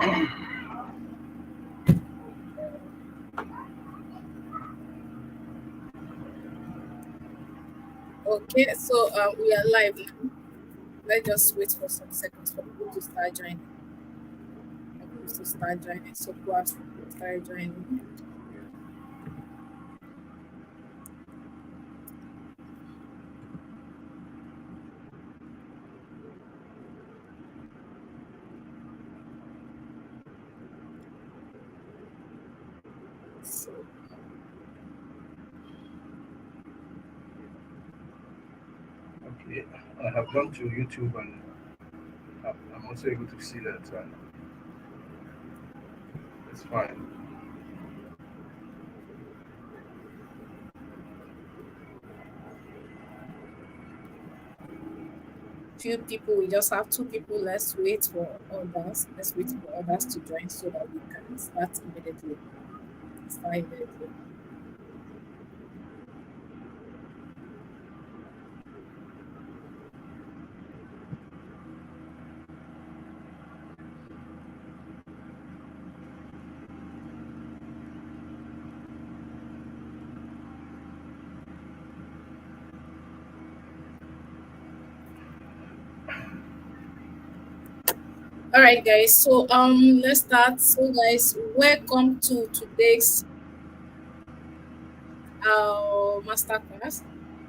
Okay, so we are live now. Let's just wait for some seconds for people to start joining. For people to start joining. So perhaps start joining. So Okay, I have gone to YouTube and I'm also able to see that it's fine. few people, we just have two people. Let's wait for others. Let's wait for others to join so that we can start immediately. Start immediately. All right, guys. So let's start. So guys, welcome to today's master class.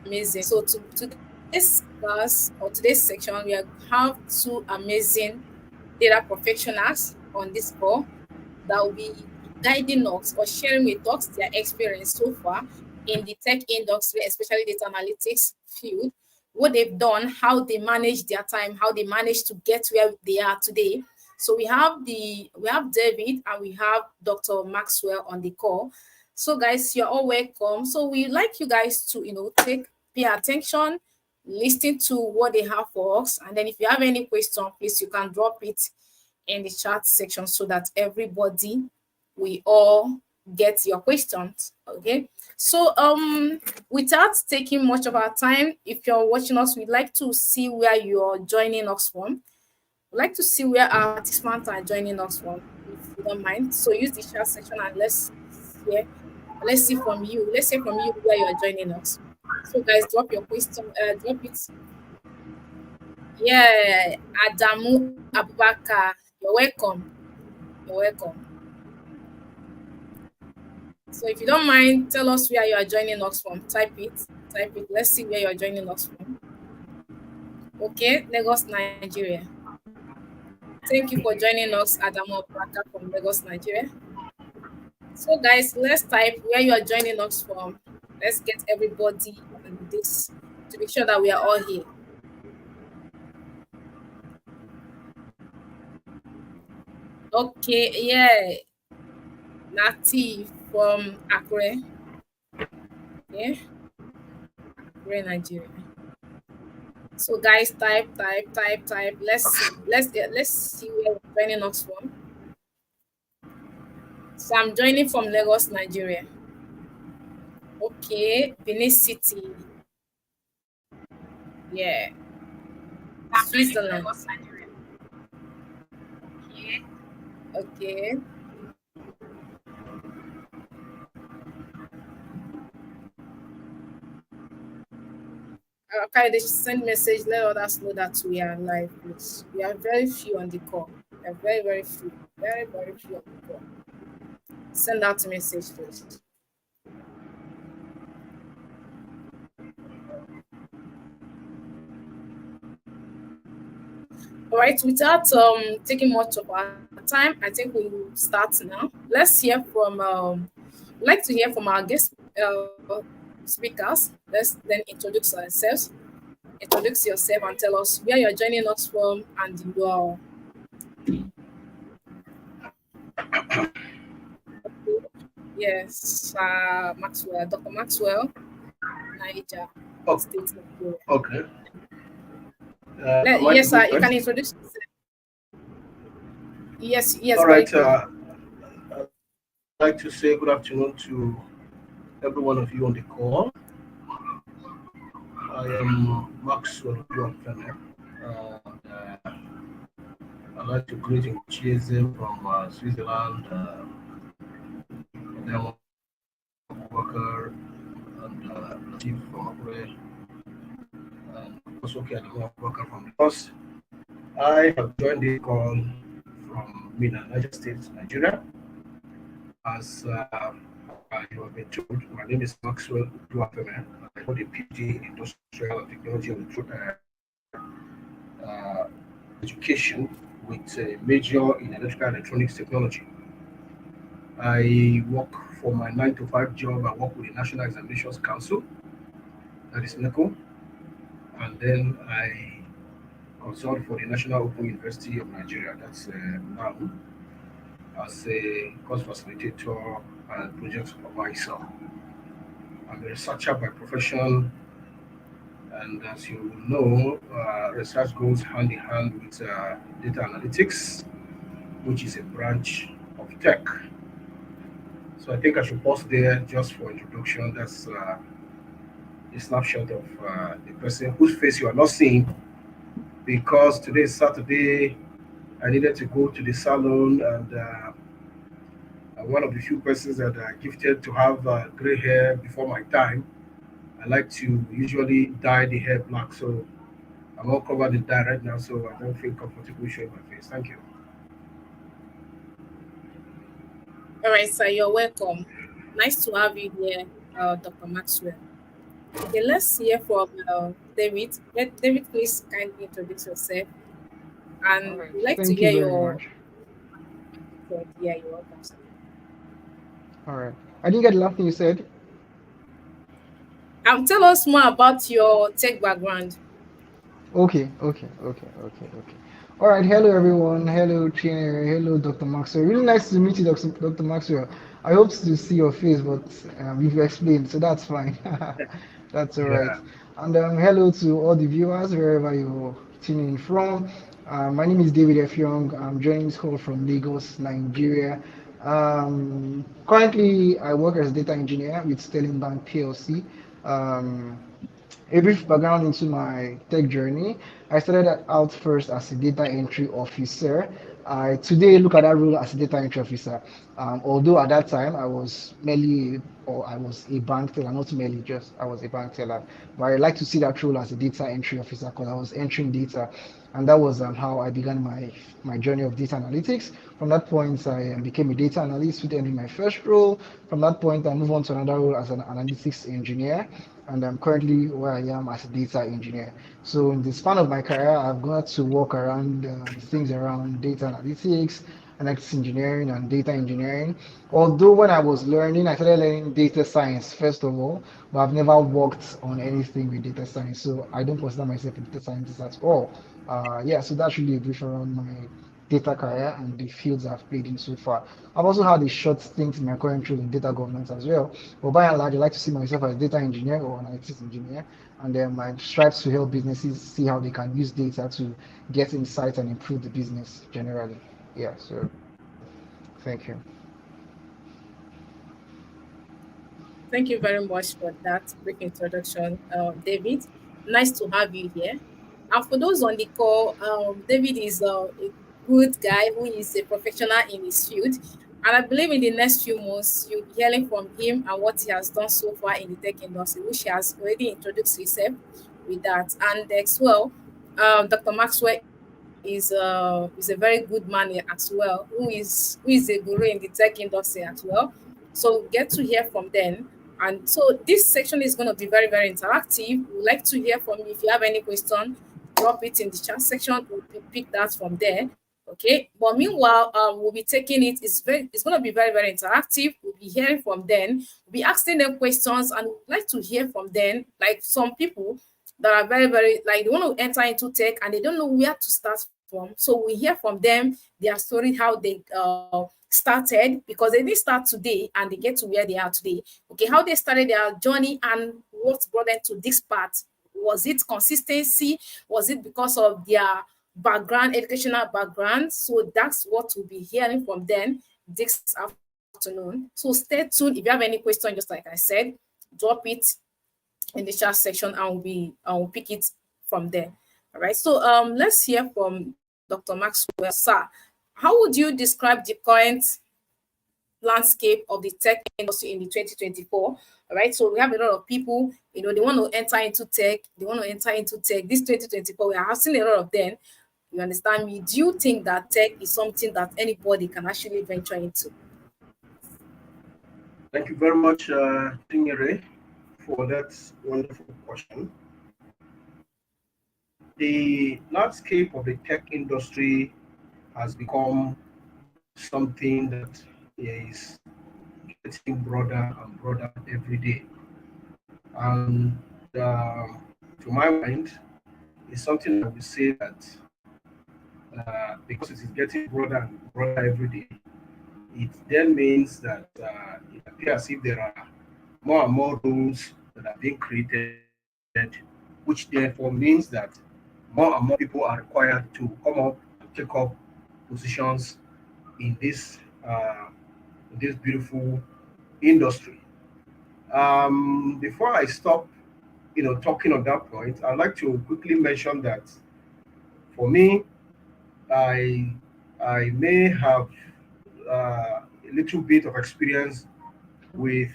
Amazing. So to today's class or today's section, we have two amazing data professionals on this call that will be guiding us or sharing with us their experience so far in the tech industry, especially data analytics field, what they've done, how they manage their time, how they manage to get where they are today. So we have David and we have Dr. Maxwell on the call. So guys, you're all welcome. So we like you guys to pay attention, listen to what they have for us, and then if you have any question, please you can drop it in the chat section so that everybody we all get your questions. Okay. So without taking much of our time, if you're watching us, we'd like to see where you're joining us from. We'd like to see where our participants are joining us from, if you don't mind. So use the chat section and hear, let's see from you. Let's hear from you where you're joining us. So guys, drop your question, drop it. Yeah, Adamu Abubakar, you're welcome. You're welcome. So if you don't mind, tell us where you are joining us from. Type it. Type it. Let's see where you are joining us from. Okay, Lagos, Nigeria. Thank you for joining us, Adamu Abubakar from Lagos, Nigeria. So guys, let's type where you are joining us from. Let's get everybody on this to be sure that we are all here. Okay, yeah. Nati from Akure. Yeah, Akure, Nigeria. So guys, type. Let's see where you're joining us from. So I'm joining from Lagos, Nigeria. Okay, Benin City. Yeah, Switzerland. Okay. Okay, they should send message. Let others know that we are live, please. We are very few on the call. We are very few. Very few on the call. Send out a message, please. All right, without taking much of our time, I think we will start now. Let's hear from like to hear from our guest speakers. Let's then introduce ourselves. Introduce yourself and tell us where you're joining us from and your yes, Maxwell, Dr. Maxwell, Niger Oh, State, Nigeria. okay. Am I to Yes, go you can first? introduce yourself. Yes, All very right. quickly. I'd like to say good afternoon to every one of you on the call. I am Maxwell Ojuafene. Uh, I'd like to greet Chieze from Switzerland, then Walker, and Latif from Akure, and also Kiadamo Walker from Lagos. I have joined this call from Mina, Niger State, Nigeria. As you have been told, my name is Maxwell Duafeme. I hold a PhD in Industrial and Technology uh, Education with a major in Electrical Electronics Technology. I work for my 9 to 5 job. I work with the National Examinations Council, that is NECO, and then I consult for the National Open University of Nigeria, that's NAU, as a course facilitator and project supervisor. I'm a researcher by profession, and as you know, research goes hand in hand with data analytics, which is a branch of tech. So I think I should pause there just for introduction. That's a snapshot of the person whose face you are not seeing because today is Saturday. I needed to go to the salon, and one of the few persons that are gifted to have gray hair before my time. I like to usually dye the hair black, so I'm all covered in dye right now, so I don't feel comfortable showing my face. Thank you. All right, sir, you're welcome. Nice to have you here, Dr. Maxwell. Okay, let's hear from David. Let David please kindly introduce yourself, All and right. we'd like to Thank you hear very your much. thought. Yeah, you're welcome, sir. All right. I didn't get the last thing you said. Tell us more about your tech background. Okay. All right. Hello, everyone. Hello, Chinere. Hello, Dr. Maxwell. Really nice to meet you, Dr. Maxwell. I hope to see your face, but you've explained, so that's fine. That's all right. Yeah, And hello to all the viewers, wherever you're tuning in from. My name is David F. Young. I'm joining this call from Lagos, Nigeria. Currently, I work as a data engineer with Sterling Bank PLC. Um, a brief background into my tech journey. I started out first as a data entry officer. I today look at that role as a data entry officer. Although at that time I was merely, or I was a bank teller, not merely just I was a bank teller. But I like to see that role as a data entry officer because I was entering data, and that was how I began my journey of data analytics. From that point, I became a data analyst, which ended my first role. From that point, I moved on to another role as an analytics engineer, and I'm currently where I am as a data engineer. So in the span of my career, I've got to work around things around data analytics, analytics engineering, and data engineering. Although when I was learning, I started learning data science first of all, but I've never worked on anything with data science, so I don't consider myself a data scientist at all. Yeah, so that's really a brief around my data career and the fields I've played in so far. I've also had a short stint in my current role in data governance as well. But by and large, I like to see myself as a data engineer or analytics engineer, and then my strives to help businesses see how they can use data to get insights and improve the business generally. Yeah, so thank you. Thank you very much for that brief introduction, David. Nice to have you here. And for those on the call, David is a good guy who is a professional in his field. And I believe in the next few months, you'll be hearing from him and what he has done so far in the tech industry, which he has already introduced himself with that. And as well, Dr. Maxwell is a very good man as well, who is a guru in the tech industry as well. So get to hear from them. And so this section is going to be very, very interactive. We'd like to hear from you. If you have any question, drop it in the chat section. We'll pick that from there. Okay. But meanwhile, we'll be taking it. It's going to be very, very interactive. We'll be hearing from them. We'll be asking them questions, and we'd like to hear from them. Like some people that are very, very like they want to enter into tech and they don't know where to start from. So we hear from them their story, how they started, because they didn't start today and they get to where they are today. Okay, how they started their journey and what brought them to this part. Was it consistency? Was it because of their background, educational background? So that's what we'll be hearing from them this afternoon. So stay tuned. If you have any question, just like I said, drop it in the chat section and we'll pick it from there. All right. So let's hear from Dr. Maxwell. Sir, how would you describe the current landscape of the tech industry in the 2024? All right, so we have a lot of people, they want to enter into tech. This 2024, we are seeing a lot of them. You understand me? Do you think that tech is something that anybody can actually venture into? Thank you very much, Tingere, for that wonderful question. The landscape of the tech industry has become something that is getting broader and broader every day. And to my mind, it's something that we say that because it is getting broader and broader every day, it then means that it appears as if there are more and more rules that are being created, which therefore means that more and more people are required to come up and take up positions in this beautiful industry. Before I stop, talking on that point, I'd like to quickly mention that for me, I I may have a little bit of experience with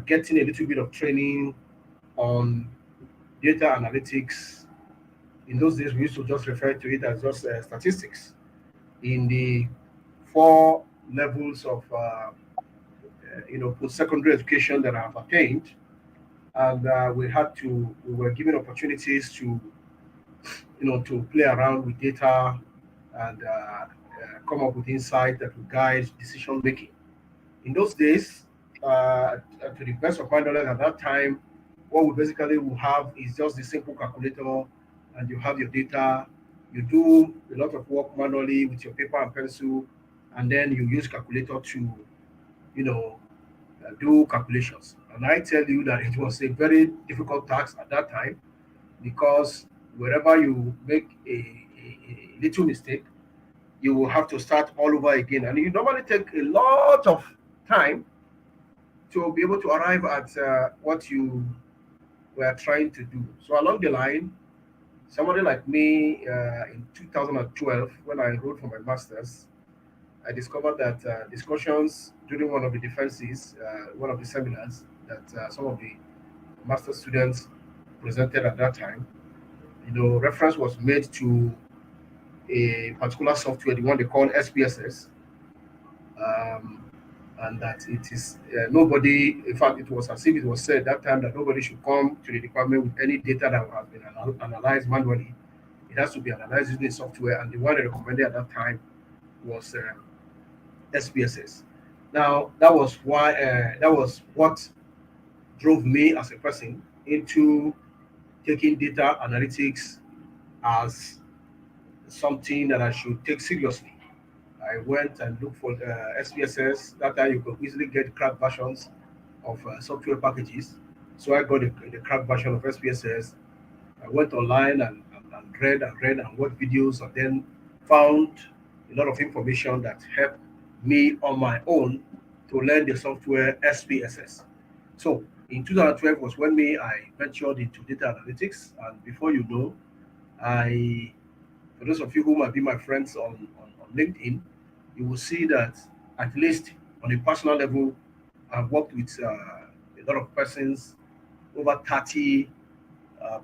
getting a little bit of training on data analytics. In those days, we used to just refer to it as just statistics in the four levels of post-secondary education that I have attained, and we were given opportunities to to play around with data and come up with insight that will guide decision making. In those days, to the best of my knowledge at that time, what we basically will have is just the simple calculator, and you have your data. You do a lot of work manually with your paper and pencil, and then you use calculator to, you know, do calculations. And I tell you that it was a very difficult task at that time because wherever you make a little mistake, you will have to start all over again. And you normally take a lot of time to be able to arrive at what you were trying to do. So along the line, somebody like me in 2012, when I enrolled for my master's, I discovered that discussions during one of the defenses, one of the seminars that some of the master students presented at that time, reference was made to a particular software, the one they call SPSS, um, and that it is nobody. In fact, it was as if it was said that time that nobody should come to the department with any data that has been analyzed manually. It has to be analyzed using the software, and the one they recommended at that time was SPSS. Now, that was what drove me as a person into taking data analytics as something that I should take seriously. I went and looked for SPSS. That time you could easily get cracked versions of software packages. So I got the cracked version of SPSS. I went online and read and watched videos, and then found a lot of information that helped me on my own to learn the software SPSS. So in 2012 was when I ventured into data analytics, and before you know, I for those of you who might be my friends on LinkedIn, you will see that at least on a personal level, I've worked with a lot of persons, over 30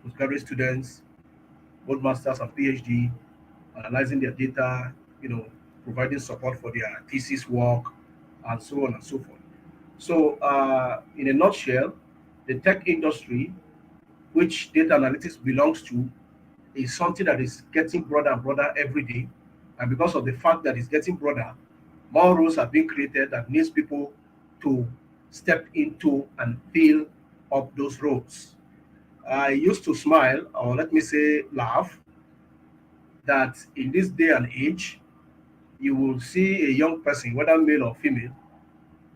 postgraduate students, both masters and PhD, analyzing their data, providing support for their thesis work, and so on and so forth. So, in a nutshell, the tech industry, which data analytics belongs to, is something that is getting broader and broader every day. And because of the fact that it's getting broader, more rules are being created that needs people to step into and fill up those roles. I used to smile, or let me say laugh, that in this day and age, you will see a young person, whether male or female,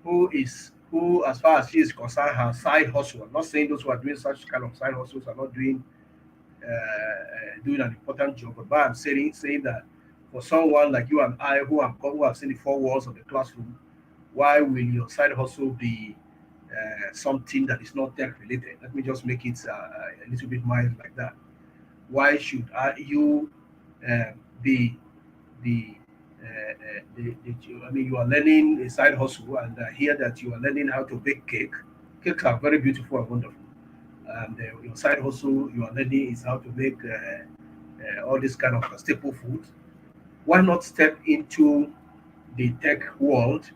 who, as far as she is concerned, has side hustle. I'm not saying those who are doing such kind of side hustles are not doing an important job. But I'm saying that for someone like you and I who have seen the four walls of the classroom, why will your side hustle be something that is not tech related? Let me just make it a little bit mild like that. Why should you uh, the I mean, you are learning a side hustle, and I hear that you are learning how to bake cake. Cakes are very beautiful and wonderful. And your side hustle you are learning is how to make all this kind of staple food. Why not step into the tech world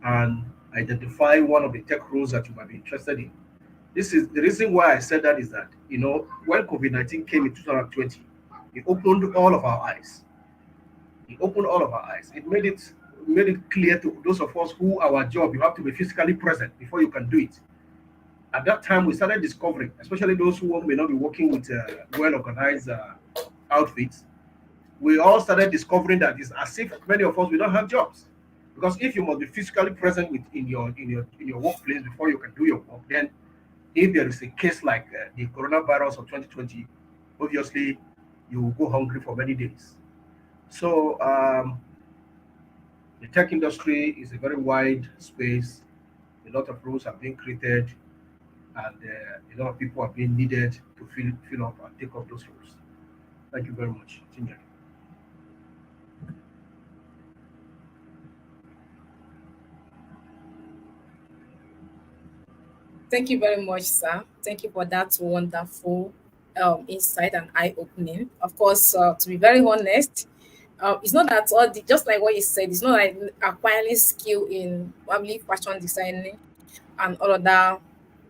and identify one of the tech roles that you might be interested in? This is the reason why I said that is that, when COVID-19 came in 2020, it opened all of our eyes. It opened all of our eyes. It made it clear to those of us who our job, you have to be physically present before you can do it. At that time, we started discovering, especially those who may not be working with well organized outfits, we all started discovering that it's as if many of us we don't have jobs. Because if you must be physically present in your workplace before you can do your work, then if there is a case like the coronavirus of 2020, obviously you will go hungry for many days. So the tech industry is a very wide space. A lot of roles are being created, and a lot of people are being needed to fill up and take up those roles. Thank you very much, Ginger. Thank you very much, sir. Thank you for that wonderful insight and eye opening. Of course, to be very honest, it's not that all the just like what you said. It's not like acquiring skill in probably fashion designing and all other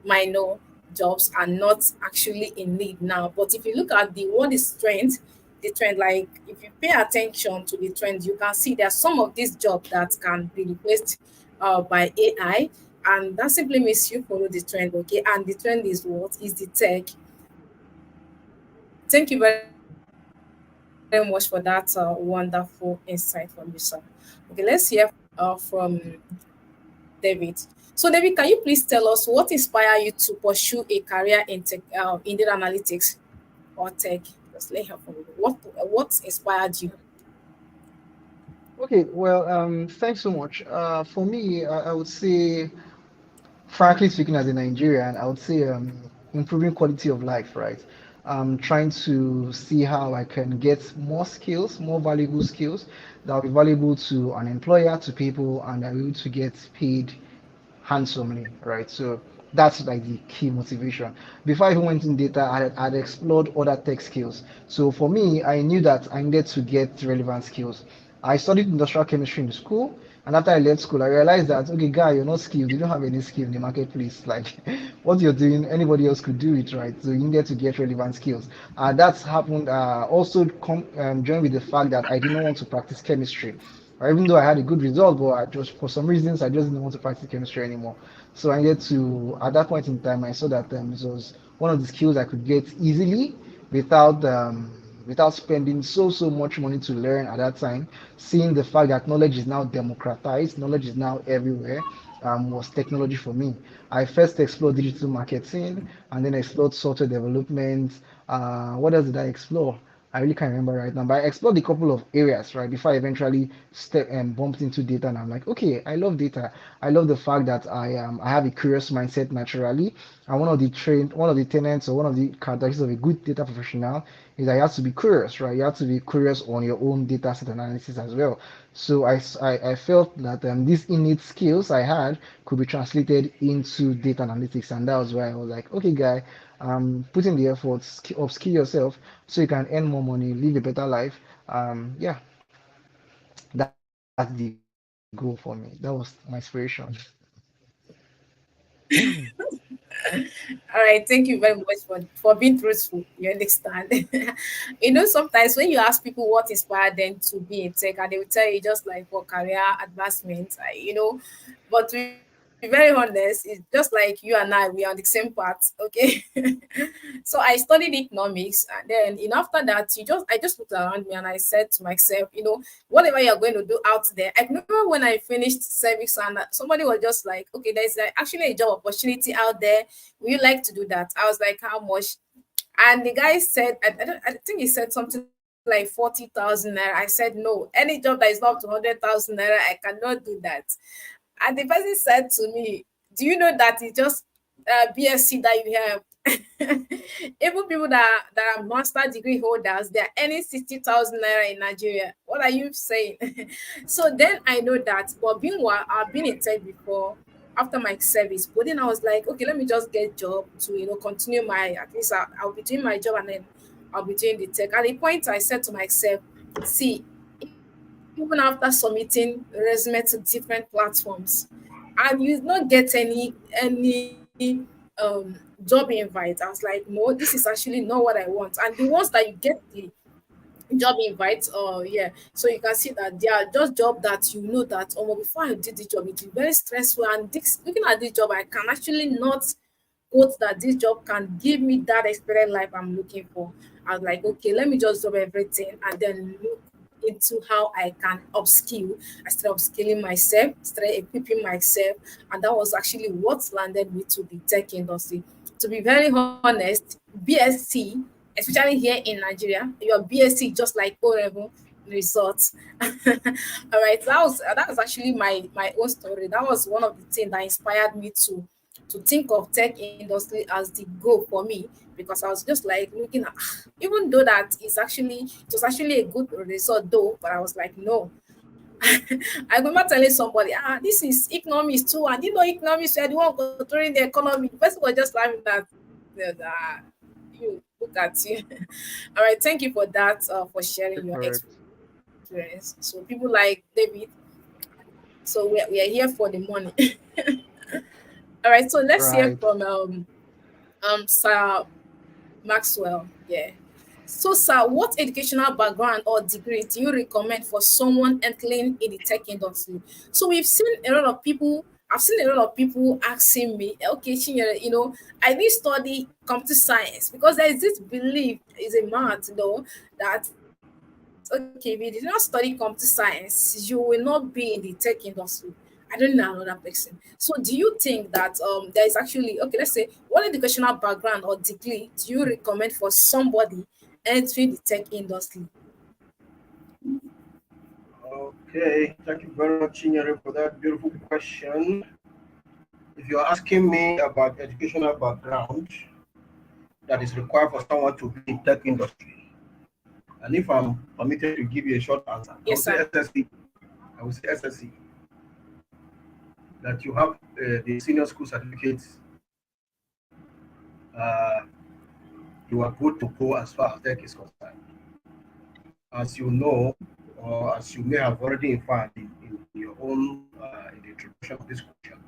minor jobs are not actually in need now. But if you look at the what is trend, the trend, like if you pay attention to the trend, you can see there are some of these jobs that can be replaced by AI. And that simply means you follow the trend, okay? And the trend is what? Is the tech. Thank you very much for that wonderful insight from you, sir. Okay, let's hear from David. So, David, can you please tell us what inspired you to pursue a career in tech, in data analytics or tech? Just let help me. What inspired you? Okay, well, thanks so much. For me, I would say, frankly speaking, as a Nigerian, I would say improving quality of life, right? Trying to see how I can get more skills, more valuable skills that will be valuable to an employer, to people, and I'm able to get paid handsomely, right? So that's like the key motivation. Before I even went in data, I'd explored other tech skills. So for me, I knew that I needed to get relevant skills. I studied industrial chemistry in school, and after I left school, I realized that okay, guy, you're not skilled. You don't have any skill in the marketplace. Like what you're doing, anybody else could do it, right? So you needed to get relevant skills. That's happened. Also, joined with the fact that I didn't want to practice chemistry. Or even though I had a good result, but I just for some reasons I just didn't want to practice chemistry anymore. So I needed to at that point in time I saw that this was one of the skills I could get easily without without spending so much money to learn at that time. Seeing the fact that knowledge is now democratized, knowledge is now everywhere. Was technology for me. I first explored digital marketing and then explored software development. What else did I explore? I really can't remember right now, but I explored a couple of areas, right, before I eventually step and bumped into data. And I'm like, okay, I love data. I love the fact that I have a curious mindset naturally. And one of the tenets or one of the characteristics of a good data professional is that you have to be curious, right? You have to be curious on your own data set analysis as well. So I felt that these innate skills I had could be translated into data analytics, and that was why I was like, okay, guy, put in the effort, upskill yourself so you can earn more money, live a better life. Yeah, that's the goal for me. That was my inspiration. All right, thank you very much for being truthful. You understand? Sometimes when you ask people what inspired them to be in tech, and they will tell you just like for career advancement, but to be very honest, it's just like you and I, we are on the same path, okay? So I studied economics, and then after that, I just looked around me and I said to myself, whatever you're going to do out there. I remember when I finished service and somebody was just like, okay, there's actually a job opportunity out there. Would you like to do that? I was like, how much? And the guy said, I think he said something like 40,000 naira. I said, no, any job that is not up to 100,000 naira, I cannot do that. And the person said to me, do you know that it's just BSc that you have? Even people that are master degree holders, they are earning 60,000 naira in Nigeria. What are you saying? So then I know that. But meanwhile, I've been in tech before after my service. But then I was like, okay, let me just get job to continue my, at least I'll be doing my job and then I'll be doing the tech. At the point I said to myself, see, even after submitting resume to different platforms and you not get any job invite. I was like, no, this is actually not what I want. And the ones that you get the job invites, yeah, so you can see that they are just job that you know that before I did the job, it is very stressful. And looking at this job, I can actually not quote that this job can give me that experience life I'm looking for. I was like, okay, let me just drop everything and then look into how I can upskill. I started upskilling myself, started equipping myself, and that was actually what landed me to the tech industry. To be very honest, BSc, especially here in Nigeria, your BSc just like O level results. All right, that was actually my own story. That was one of the things that inspired me to think of tech industry as the goal for me, because I was just like looking at, even though that it was actually a good result though, but I was like, no. I remember telling somebody, this is economics too, and economics, you're the one controlling the economy. The person was just laughing at you, look at you. All right, thank you for that, for sharing your Correct. experience. So people like David, so we are here for the money. All right, so let's hear Right. from Sir Maxwell. Yeah. So, sir, what educational background or degree do you recommend for someone entering in the tech industry? So, we've seen a lot of people. I've seen a lot of people asking me, okay, Chinyere, I did study computer science because there is this belief, is a math, that okay, if you did not study computer science, you will not be in the tech industry. I don't know another person. So do you think that there is actually, okay, let's say, what educational background or degree do you recommend for somebody entering the tech industry? Okay, thank you very much, Chinyere, for that beautiful question. If you're asking me about educational background that is required for someone to be in tech industry, and if I'm permitted to give you a short answer, I would Yes, say sir. SSC. I would say SSC. That you have the senior school certificates, uh, you are good to go as far as tech is concerned. As you know, or as you may have already inferred in your own in the introduction of this question.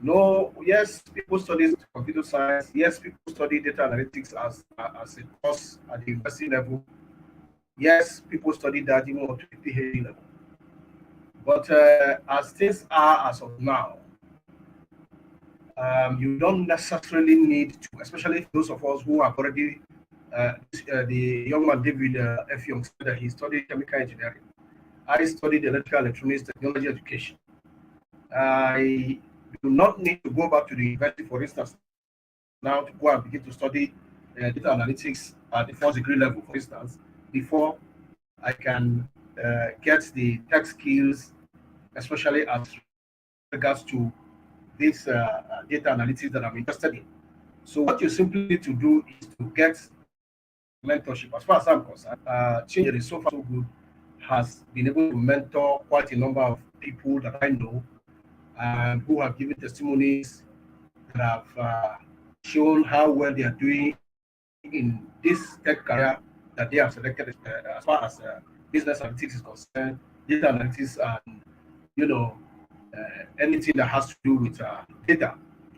No, yes, people study computer science. Yes, people study data analytics as a course at the university level. Yes, people study that even up to the PhD level. But as things are as of now, you don't necessarily need to, especially those of us who have already, the young man David F. Young said that he studied chemical engineering. I studied electrical electronics technology education. I do not need to go back to the university, for instance, now to go and begin to study data analytics at the first degree level, for instance, before I can get the tech skills, especially as regards to this data analytics that I'm interested in. So what you simply need to do is to get mentorship. As far as I'm concerned, Chinyere is so far so good, has been able to mentor quite a number of people that I know and who have given testimonies that have shown how well they are doing in this tech career that they have selected as far as business analytics is concerned, data analytics, and you know anything that has to do with data.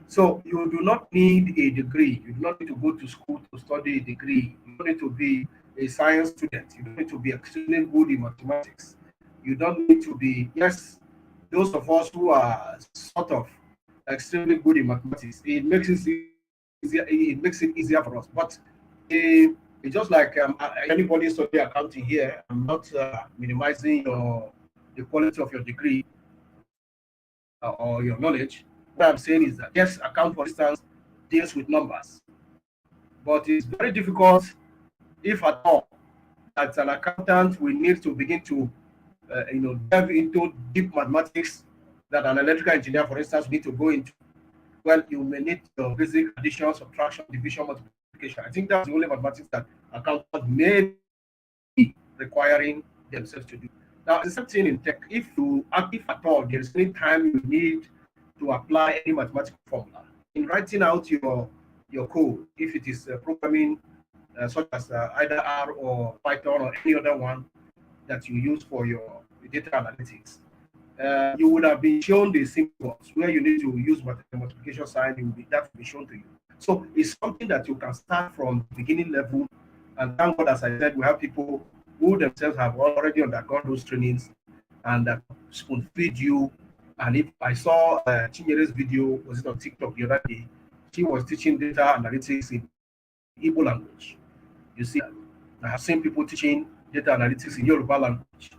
So you do not need a degree. You do not need to go to school to study a degree. You don't need to be a science student. You don't need to be extremely good in mathematics. You don't need to be, yes, those of us who are sort of extremely good in mathematics, it makes it easier. It makes it easier for us. But it's just like anybody study accounting here. I'm not minimizing the quality of your degree or your knowledge. What I'm saying is that yes, account for instance deals with numbers, but it's very difficult, if at all, that an accountant will need to begin to delve into deep mathematics that an electrical engineer, for instance, need to go into. well, you may need your basic addition, subtraction, division, multiplication. I think that's the only mathematics that accountants may be requiring themselves to do. Now, it's the same thing in tech. If at all, there is any time you need to apply any mathematical formula in writing out your code, if it is programming such as either R or Python or any other one that you use for your data analytics, you would have been shown the symbols where you need to use the multiplication sign. That will be shown to you. So it's something that you can start from beginning level. And thank God, as I said, we have people who themselves have already undergone those trainings and that spoon feed you. And if I saw Chinyere's video, was it on TikTok the other day? She was teaching data analytics in Igbo language. You see, I have seen people teaching data analytics in Yoruba language.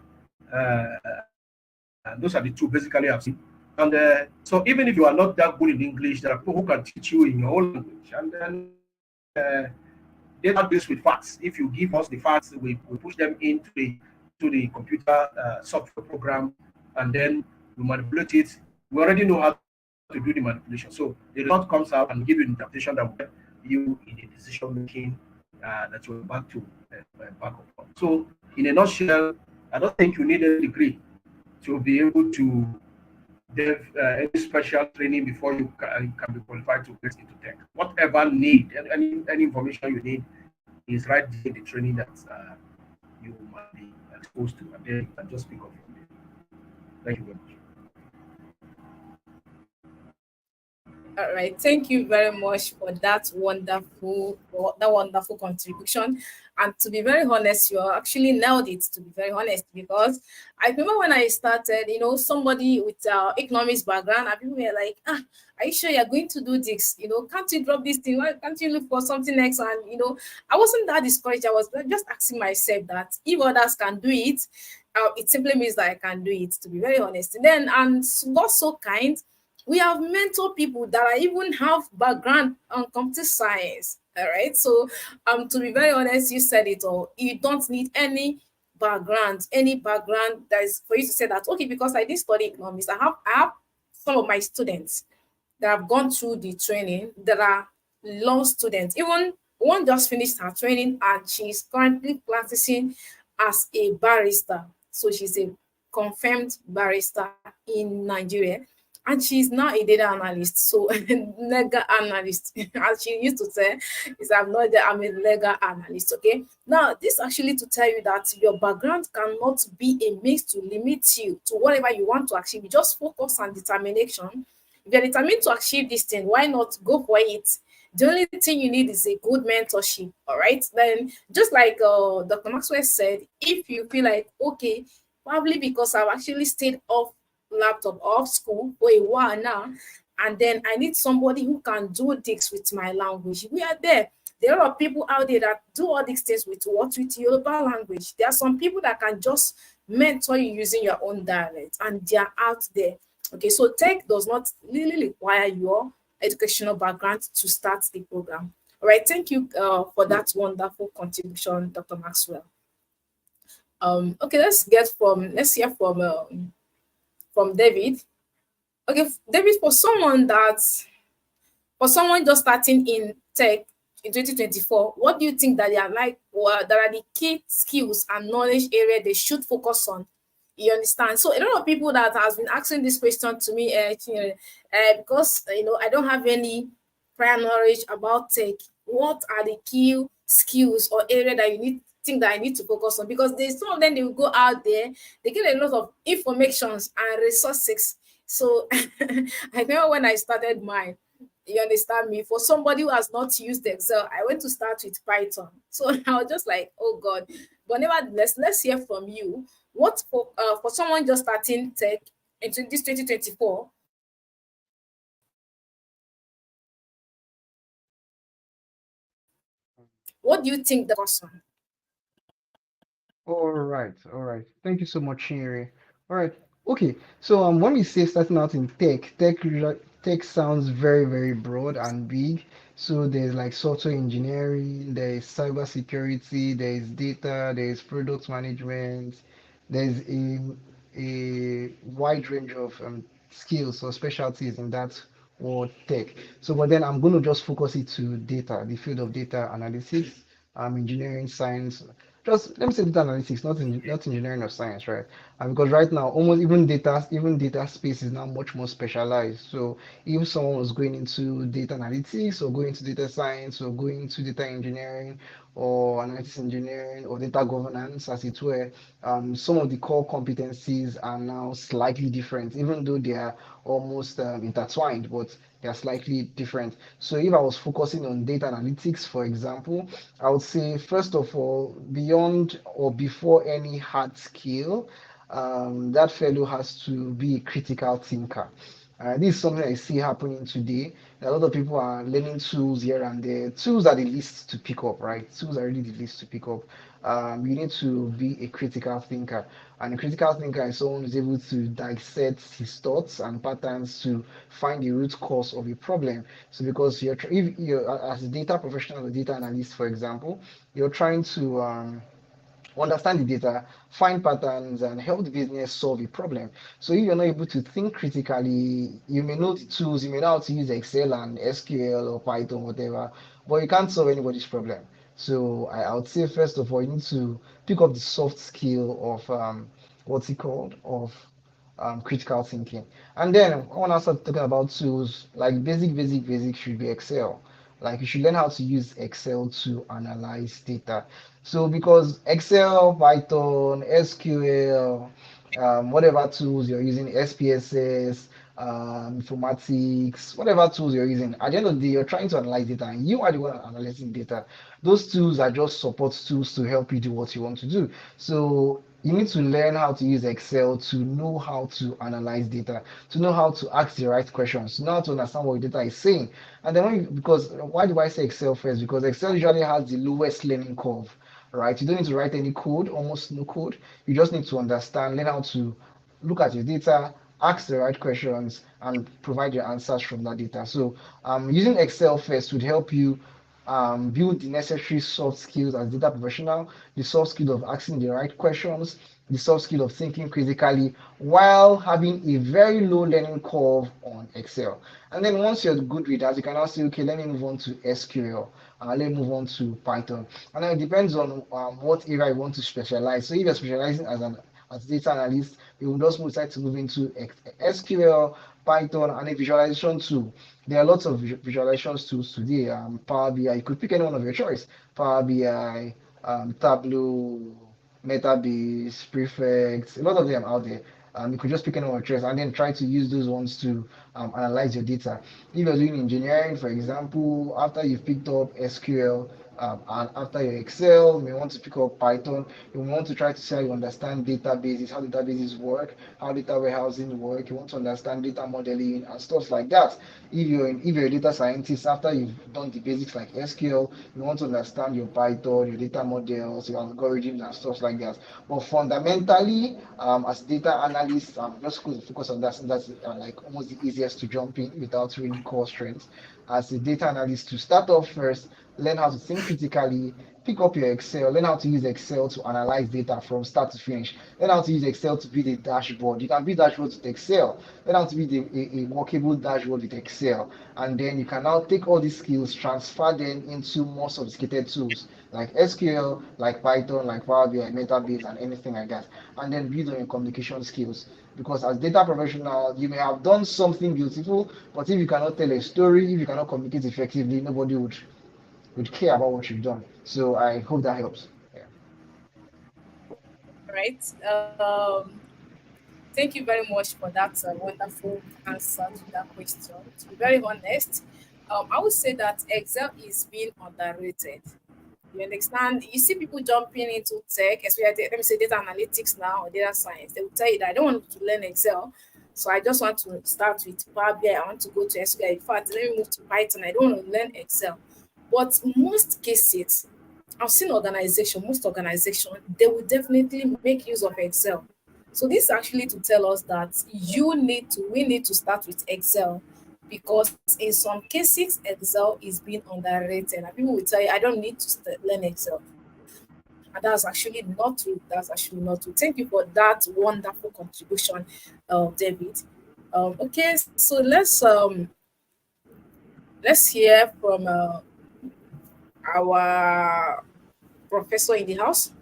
And those are the two basically I've seen. And so even if you are not that good in English, there are people who can teach you in your own language. And then data based with facts. If you give us the facts, we push them into the computer software program, and then we manipulate it. We already know how to do the manipulation. So the result comes out and give you an interpretation that will help you in the decision making that you're back to back up. So in a nutshell, I don't think you need a degree to be able to have any special training before you can be qualified to get into tech. Whatever need, any information you need is right there in the training that you might be exposed to, and then you can just pick up from there. Thank you very much. All right, thank you very much for that wonderful contribution. And to be very honest, you actually nailed it. To be very honest, because I remember when I started, somebody with economics background, and people were like, "Are you sure you're going to do this? Can't you drop this thing? Why can't you look for something else?" And I wasn't that discouraged. I was just asking myself that if others can do it, it simply means that I can do it. To be very honest, and God so kind, we have mentor people that I even have background on computer science. All right. So to be very honest, you said it all. You don't need any background that is for you to say that, okay, because I did study economics, I have some of my students that have gone through the training that are law students. Even one just finished her training and she's currently practicing as a barrister. So she's a confirmed barrister in Nigeria, and she's now a data analyst. So legal analyst, as she used to say, is I'm a legal analyst. Okay. Now, this actually to tell you that your background cannot be a means to limit you to whatever you want to achieve. You just focus on determination. If you're determined to achieve this thing, why not go for it? The only thing you need is a good mentorship. All right. Then, just like Dr. Maxwell said, if you feel like, okay, probably because I've actually stayed off laptop off school for a while now, and then I need somebody who can do this with my language. We are there. There are people out there that do all these things with Yoruba language. There are some people that can just mentor you using your own dialect, and they are out there. Okay, so tech does not really require your educational background to start the program. All right, thank you for that wonderful contribution, Dr. Maxwell. Okay, let's hear from David. Okay, David, for someone just starting in tech in 2024, what do you think that they are like, or that are the key skills and knowledge area they should focus on? You understand? So a lot of people that has been asking this question to me, because I don't have any prior knowledge about tech. What are the key skills or area that you think that I need to focus on? Because there's some of them, they will go out there, they get a lot of informations and resources. So I remember when I started mine, you understand me, for somebody who has not used Excel, I went to start with Python. So I was just like, oh God. But nevertheless, let's hear from you. What for someone just starting tech into this 2024? What do you think the person? All right, all right. Thank you so much, Shinri. All right, okay. So when we say starting out in tech sounds very, very broad and big. So there's like software engineering, there's cyber security, there's data, there's product management, there's a wide range of skills or specialties in that or tech. So, but then I'm going to just focus it to data, the field of data analytics, engineering, science. Just let me say data analytics, not engineering or science, right? And because right now, almost even data space is now much more specialized. So if someone was going into data analytics or going into data science or going into data engineering or analytics engineering or data governance, as it were, some of the core competencies are now slightly different, even though they are almost intertwined, but they are slightly different. So if I was focusing on data analytics, for example, I would say first of all, beyond or before any hard skill, that fellow has to be a critical thinker. This is something I see happening today. A lot of people are learning tools here and there. Tools are the least to pick up, right? Tools are really the least to pick up. You need to be a critical thinker. And a critical thinker is someone who's able to dissect his thoughts and patterns to find the root cause of a problem. So because if you're as a data professional or data analyst, for example, you're trying to understand the data, find patterns, and help the business solve a problem. So if you're not able to think critically, you may know the tools, you may know how to use Excel and SQL or Python, whatever, but you can't solve anybody's problem. So I would say first of all, you need to pick up the soft skill of what's it called of critical thinking. And then when I start talking about tools, like basic should be Excel. Like you should learn how to use Excel to analyze data. So because Excel, Python, SQL, whatever tools you're using, SPSS, informatics, whatever tools you're using, at the end of the day, you're trying to analyze data and you are the one analyzing data. Those tools are just support tools to help you do what you want to do. So you need to learn how to use Excel to know how to analyze data, to know how to ask the right questions, to know how to understand what your data is saying. And then because why do I say Excel first? Because Excel usually has the lowest learning curve, right? You don't need to write any code, almost no code. You just need to understand, learn how to look at your data, ask the right questions, and provide your answers from that data. So using Excel first would help you build the necessary soft skills as data professional, the soft skill of asking the right questions, the soft skill of thinking critically while having a very low learning curve on Excel. And then once you're good with that, you can now say, okay, let me move on to SQL. Let me move on to Python. And then it depends on what area you want to specialize. So if you're specializing as data analyst, you will just decide to move into SQL, Python, and a visualization tool. There are lots of visualization tools today. Power BI, you could pick any one of your choice. Power BI, Tableau, Metabase, Prefect, a lot of them out there. You could just pick any one of your choice and then try to use those ones to analyze your data. If you're doing engineering, for example, after you've picked up SQL, and after your Excel, you may want to pick up Python. You want to try to see how you understand databases, how databases work, how data warehousing work. You want to understand data modeling and stuff like that. If you're a data scientist, after you've done the basics like SQL, you want to understand your Python, your data models, your algorithms and stuff like that. But fundamentally, as data analysts, I'm just going to focus on that. And that's like almost the easiest to jump in without really core strength. As a data analyst, to start off first, learn how to think critically, pick up your Excel, learn how to use Excel to analyze data from start to finish, learn how to use Excel to build a dashboard. You can build dashboards with Excel, learn how to build a workable dashboard with Excel, and then you can now take all these skills, transfer them into more sophisticated tools like SQL, like Python, like Power BI, Metabase, and anything like that, and then build on your communication skills. Because as data professional, you may have done something beautiful, but if you cannot tell a story, if you cannot communicate effectively, nobody would care about what you've done. So I hope that helps. Yeah. Right. Thank you very much for that wonderful answer to that question. To be very honest, I would say that Excel is being underrated. You understand? You see people jumping into tech, especially let me say data analytics now or data science. They will tell you that I don't want to learn Excel, so I just want to start with Power BI. I want to go to SQL. In fact, let me move to Python. I don't want to learn Excel. But most cases, I've seen most organization, they will definitely make use of Excel. So this is actually to tell us that we need to start with Excel because in some cases Excel is being underrated and people will tell you I don't need to learn Excel. And that's actually not true. That's actually not true. Thank you for that wonderful contribution, David. Okay, so let's Let's hear from our professor in the house.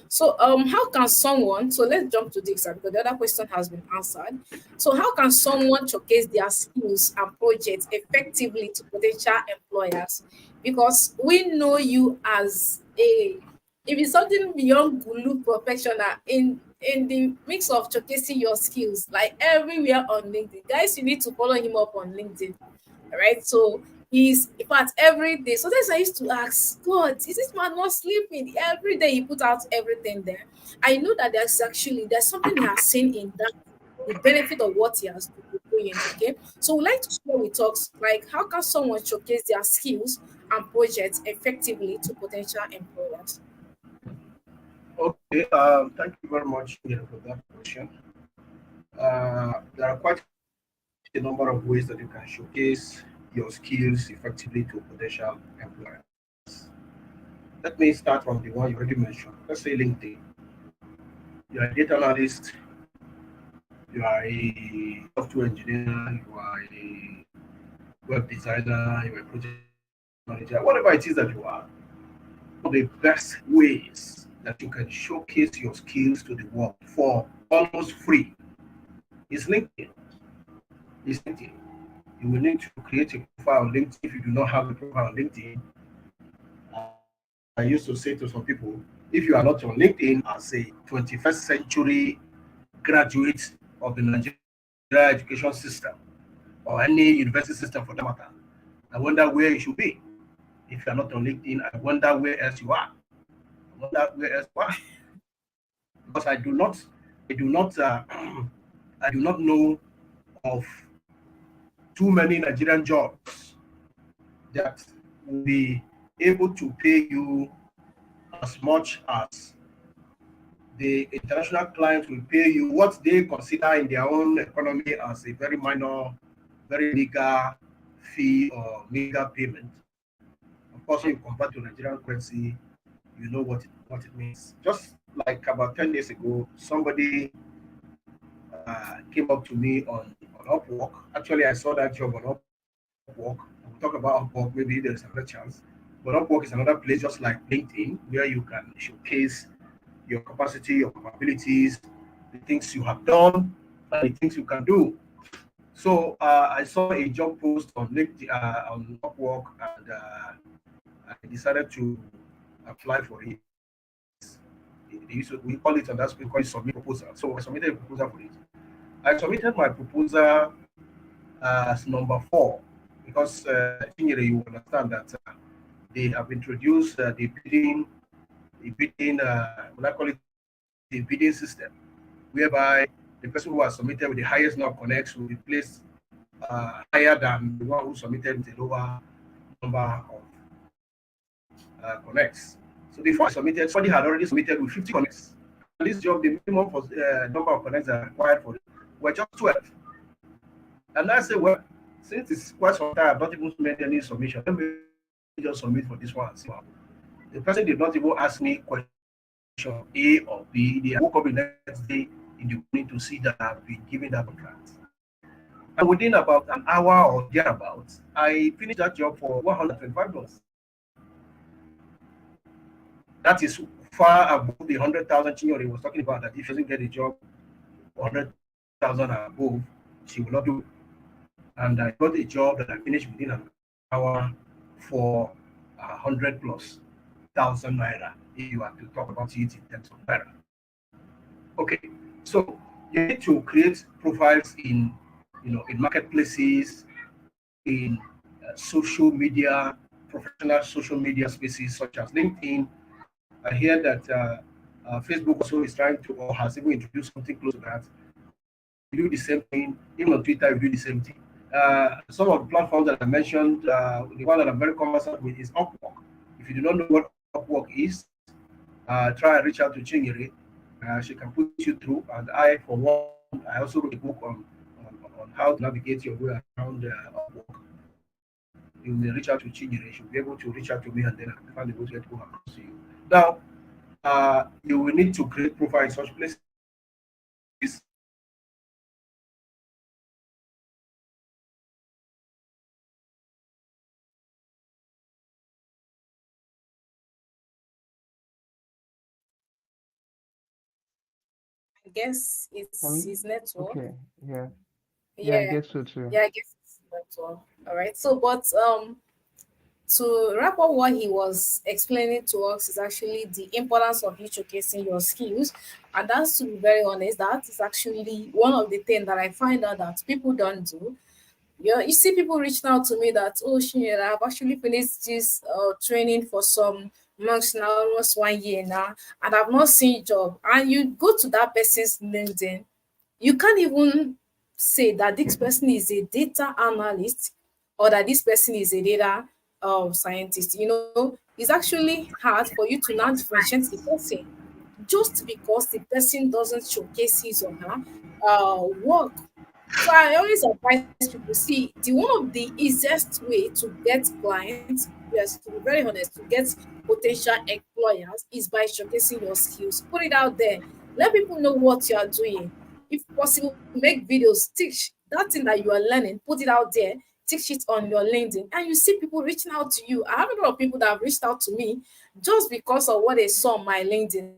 So, how can someone? So let's jump to this because the other question has been answered. So, how can someone showcase their skills and projects effectively to potential employers? Because we know you as a, if it's something beyond Gulu professional in the mix of showcasing your skills, like everywhere on LinkedIn, guys, you need to follow him up on LinkedIn. All right. So he's in fact every day. So that's I used to ask, God, is this man not sleeping? Every day he put out everything there. I know that there's something he has seen in that, the benefit of what he has been doing. Okay. So we'd like to share with us like how can someone showcase their skills and projects effectively to potential employers? Okay, thank you very much, for that question. There are quite a number of ways that you can showcase your skills effectively to potential employers. Let me start from the one you already mentioned. Let's say LinkedIn. You're a data analyst, you are a software engineer, you are a web designer, you're a project manager, whatever it is that you are. One of the best ways that you can showcase your skills to the world for almost free is LinkedIn. Is LinkedIn. You will need to create a profile on LinkedIn if you do not have a profile on LinkedIn. I used to say to some people, if you are not on LinkedIn as a 21st century graduate of the Nigeria education system or any university system for that matter, I wonder where you should be. If you are not on LinkedIn, I wonder where else you are. I wonder where else you are. Because I do not, I do not know of too many Nigerian jobs that will be able to pay you as much as the international clients will pay you what they consider in their own economy as a very minor, very meager fee or meager payment. Of course, when you convert to Nigerian currency, you know what it means. Just like about 10 days ago, somebody came up to me on Upwork. Actually, I saw that job on Upwork. We'll talk about Upwork, maybe there's another chance. But Upwork is another place just like LinkedIn where you can showcase your capacity, your capabilities, the things you have done, and the things you can do. So I saw a job post on LinkedIn, on Upwork, and I decided to apply for it. We call it on that space, we call it submit proposal. So I submitted a proposal for it. I submitted my proposal as number 4 because you understand that they have introduced what I call it, the bidding system, whereby the person who has submitted with the highest number of connects will be placed higher than the one who submitted with a lower number of connects. So before I submitted, somebody had already submitted with 50 connects. And this job, the minimum for, number of connects that are required for it were just 12. And I said, well, since it's quite some time, I've not even made any submission. Let me just submit for this one and see how. The person did not even ask me question A or B. They woke up the next day in the morning to see that I've been given that contract. And within about an hour or thereabouts, I finished that job for $125. That is far above the 100,000 Chinyori was talking about. That if she doesn't get a job 100,000 above, she will not do it. And I got a job that I finished within an hour for 100 plus thousand naira. If you have to talk about it in terms of naira. Okay, so you need to create profiles in marketplaces, in social media, professional social media spaces such as LinkedIn. I hear that Facebook also is trying to, or has even introduced something close to that. We do the same thing. Even on Twitter, we do the same thing. Some of the platforms that I mentioned, the one that I'm very conversant with is Upwork. If you do not know what Upwork is, try and reach out to Chingiri. She can put you through. And I, for one, I also wrote a book on how to navigate your way around Upwork. You may reach out to Chingiri. She'll be able to reach out to me, and then I can find a way to get people across to you. Now, you will need to create profile in such places. guess it's Um, his network. okay, yeah, yeah, I Yeah, guess so too. yeah, I guess it's his network. All right. So, but to wrap up what he was explaining to us is actually the importance of you showcasing your skills. And that's, to be very honest, that is actually one of the things that I find out that people don't do. You see people reaching out to me that, oh, Shinyera, I've actually finished this training for some months now, almost 1 year now, and I've not seen a job. And you go to that person's LinkedIn, you can't even say that this person is a data analyst or that this person is a data scientist. It's actually hard for you to now differentiate the person just because the person doesn't showcase his or her work. So I always advise people, see, the one of the easiest way to get clients, yes, to be very honest, to get potential employers is by showcasing your skills. Put it out there. Let people know what you are doing. If possible, make videos, teach that thing that you are learning, put it out there, teach it on your LinkedIn, and you see people reaching out to you. I have a lot of people that have reached out to me just because of what they saw on my LinkedIn.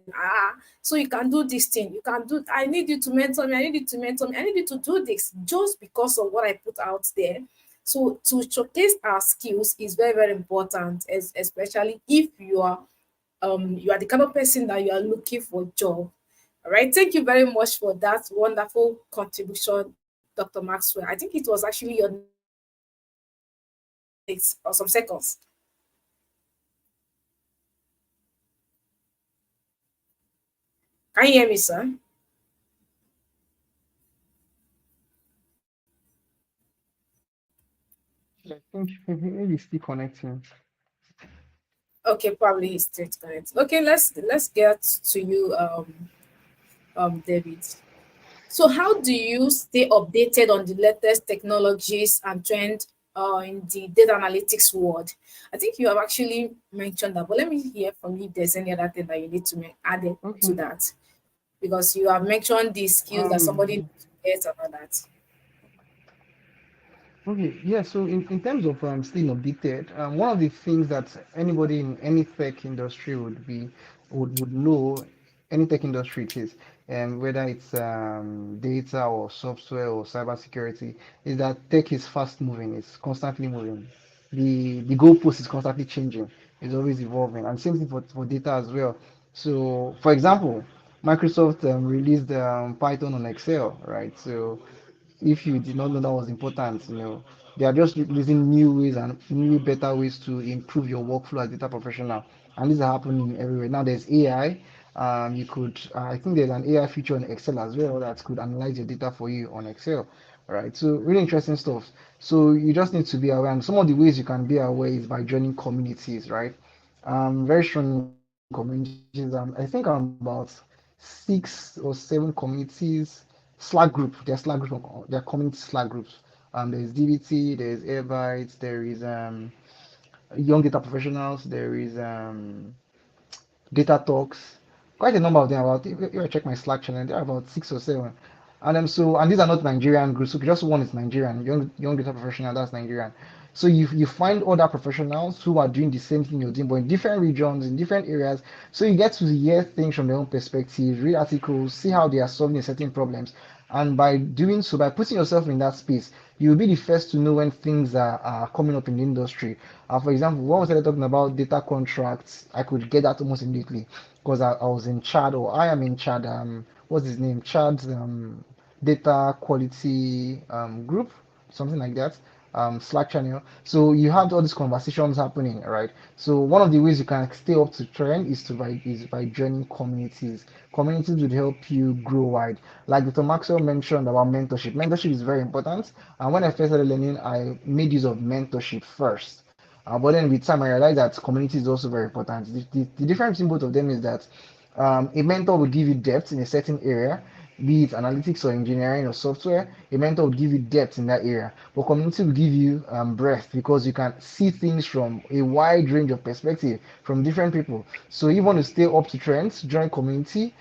So you can do this thing, you can do, I need you to mentor me, I need you to mentor me, I need you to do this just because of what I put out there. So to showcase our skills is very, very important, especially if you are the kind of person that you are looking for a job. All right. Thank you very much for that wonderful contribution, Dr. Maxwell. I think it was actually your minutes or some seconds. Can you hear me, sir? I think maybe still connecting. Okay, probably he's straight connect. Okay, let's get to you, David. So how do you stay updated on the latest technologies and trend in the data analytics world? I think you have actually mentioned that, but let me hear from you if there's any other thing that you need to add it to Okay. that, because you have mentioned the skills that somebody Um, needs to get and all that. Okay, yeah, so in terms of staying updated, one of the things that anybody in any tech industry would know, any tech industry it is, whether it's data or software or cybersecurity, is that tech is fast moving, it's constantly moving. The goalpost is constantly changing, it's always evolving, and same thing for data as well. So, for example, Microsoft released Python on Excel, right? So if you did not know that was important, they are just using new ways and new better ways to improve your workflow as data professional. And these are happening everywhere. Now there's AI. You could, I think there's an AI feature on Excel as well that could analyze your data for you on Excel. Right. So really interesting stuff. So you just need to be aware. And some of the ways you can be aware is by joining communities, right? Very strong in communities. I think I'm about 6 or 7 communities Slack group. There are Slack groups. There are community Slack groups. There's DBT. There's Airbytes. There is Young Data Professionals. There is Data Talks. Quite a number of them. About if I check my Slack channel, there are about 6 or 7. And these are not Nigerian groups. So just one is Nigerian. Young Data Professional. That's Nigerian. So you find other professionals who are doing the same thing you're doing, but in different regions, in different areas. So you get to hear things from their own perspective, read articles, see how they are solving certain problems. And by doing so, by putting yourself in that space, you'll be the first to know when things are coming up in the industry. For example, when we started talking about data contracts, I could get that almost immediately because I was in Chad, or I am in Chad. What's his name? Chad's data quality group, something like that. Slack channel. So you have all these conversations happening, right? So one of the ways you can stay up to trend is by joining communities. Communities would help you grow wide. Like Dr. Maxwell mentioned about mentorship. Mentorship is very important. And when I first started learning, I made use of mentorship first. But then with time, I realized that community is also very important. The difference in both of them is that a mentor will give you depth in a certain area, be it analytics or engineering or software. A mentor will give you depth in that area, but community will give you breadth because you can see things from a wide range of perspective from different people. So you want to stay up to trends, join community,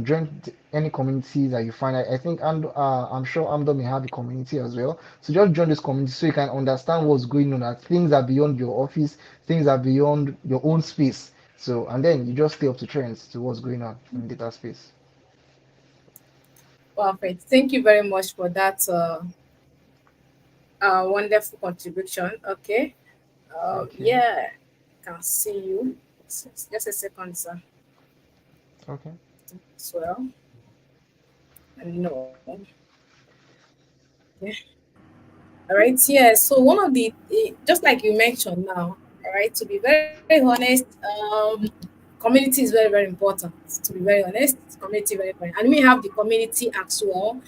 join any community that you find. I think, and I'm sure Amdo may have a community as well. So just join this community so you can understand what's going on. That things are beyond your office, things are beyond your own space. So and then you just stay up to trends to what's going on in data space. Perfect. Thank you very much for that wonderful contribution. Okay. Thank you. Yeah, can see you. Just a second, sir. Okay. As well. No. Yeah. All right. Yeah. So one of just like you mentioned now, all right, to be very honest, community is very, very important. To be very honest, community very important. And we have the community as well.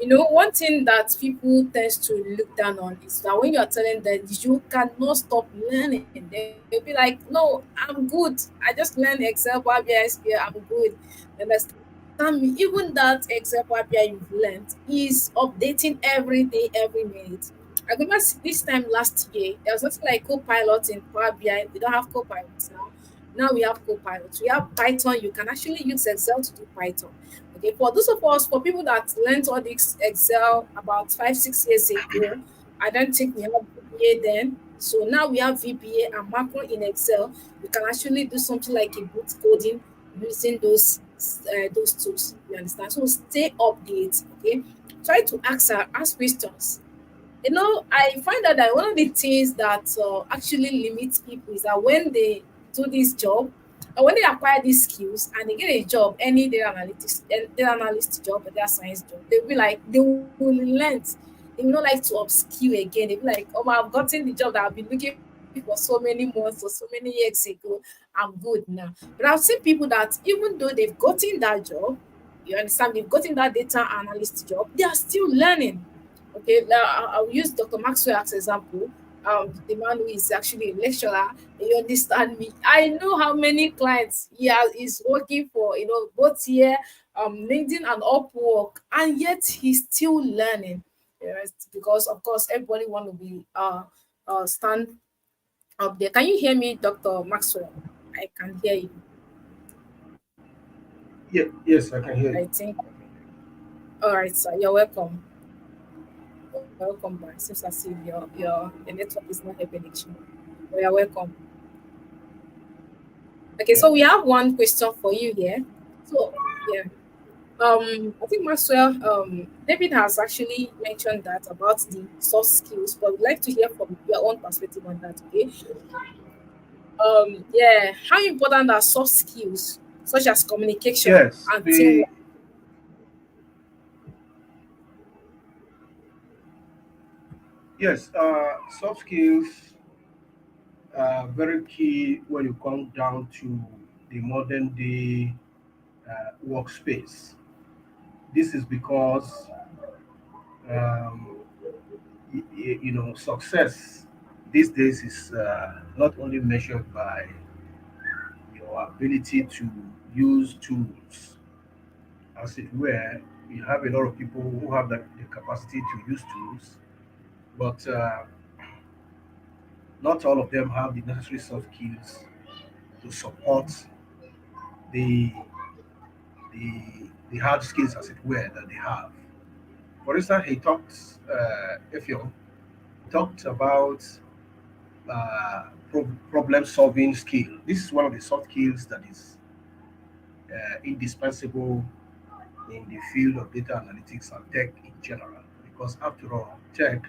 One thing that people tends to look down on is that when you are telling them you cannot stop learning, they'll be like, "No, I'm good. I just learned Excel, Power BI, SQL. I'm good." You understand me? Even that Excel, Power BI you've learned is updating every day, every minute. I remember this time last year, there was nothing like Copilot in Power BI. We don't have Copilot now. Now we have Copilot. We have Python. You can actually use Excel to do Python. Okay, for those of us, for people that learned all this Excel about 5, 6 years ago, I don't think we have VBA then. So now we have VBA and macro in Excel. You can actually do something like a boot coding using those tools. You understand? So stay updated. Okay, try to ask questions. I find out that one of the things that actually limits people is that when they do this job, or when they acquire these skills and they get a job, any data analyst job or data science job, they'll be like, they will learn. They will not like to upskill again. They'll be like, oh, I've gotten the job that I've been looking for so many months or so many years ago. I'm good now. But I've seen people that even though they've gotten that job, you understand, they've gotten that data analyst job, they are still learning. Okay, now I'll use Dr. Maxwell as example. The man who is actually a lecturer, you understand me. I know how many clients is working for, both here, LinkedIn and Upwork, and yet he's still learning. Yes, because of course everybody want to be stand up there. Can you hear me, Dr. Maxwell? I can hear you. Yeah, yes, I can hear you. I think. All right, sir. You're welcome. Welcome back. Seems as if your network is not helping each other. You're welcome. Okay, Yeah. so we have one question for you here. So yeah, I think Maxwell, David has actually mentioned that about the soft skills, but we'd like to hear from your own perspective on that. Okay, yeah, how important are soft skills such as communication Yes, and teamwork? yes, soft skills are very key when you come down to the modern day workspace. This is because um, success these days is not only measured by your ability to use tools, as it were. You have a lot of people who have the capacity to use tools, but not all of them have the necessary soft skills to support the the hard skills, as it were, that they have. For instance, Effiong talked about problem solving skill. This is one of the soft skills that is indispensable in the field of data analytics and tech in general, because after all, tech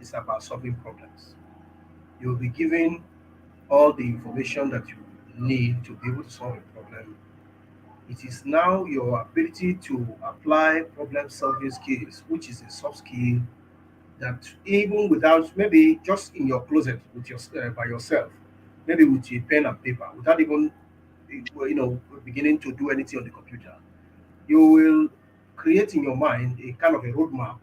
is about solving problems. You'll be given all the information that you need to be able to solve a problem. It is now your ability to apply problem solving skills, which is a soft skill that even without, maybe just in your closet with your by yourself, maybe with a pen and paper, without even beginning to do anything on the computer, you will create in your mind a kind of a roadmap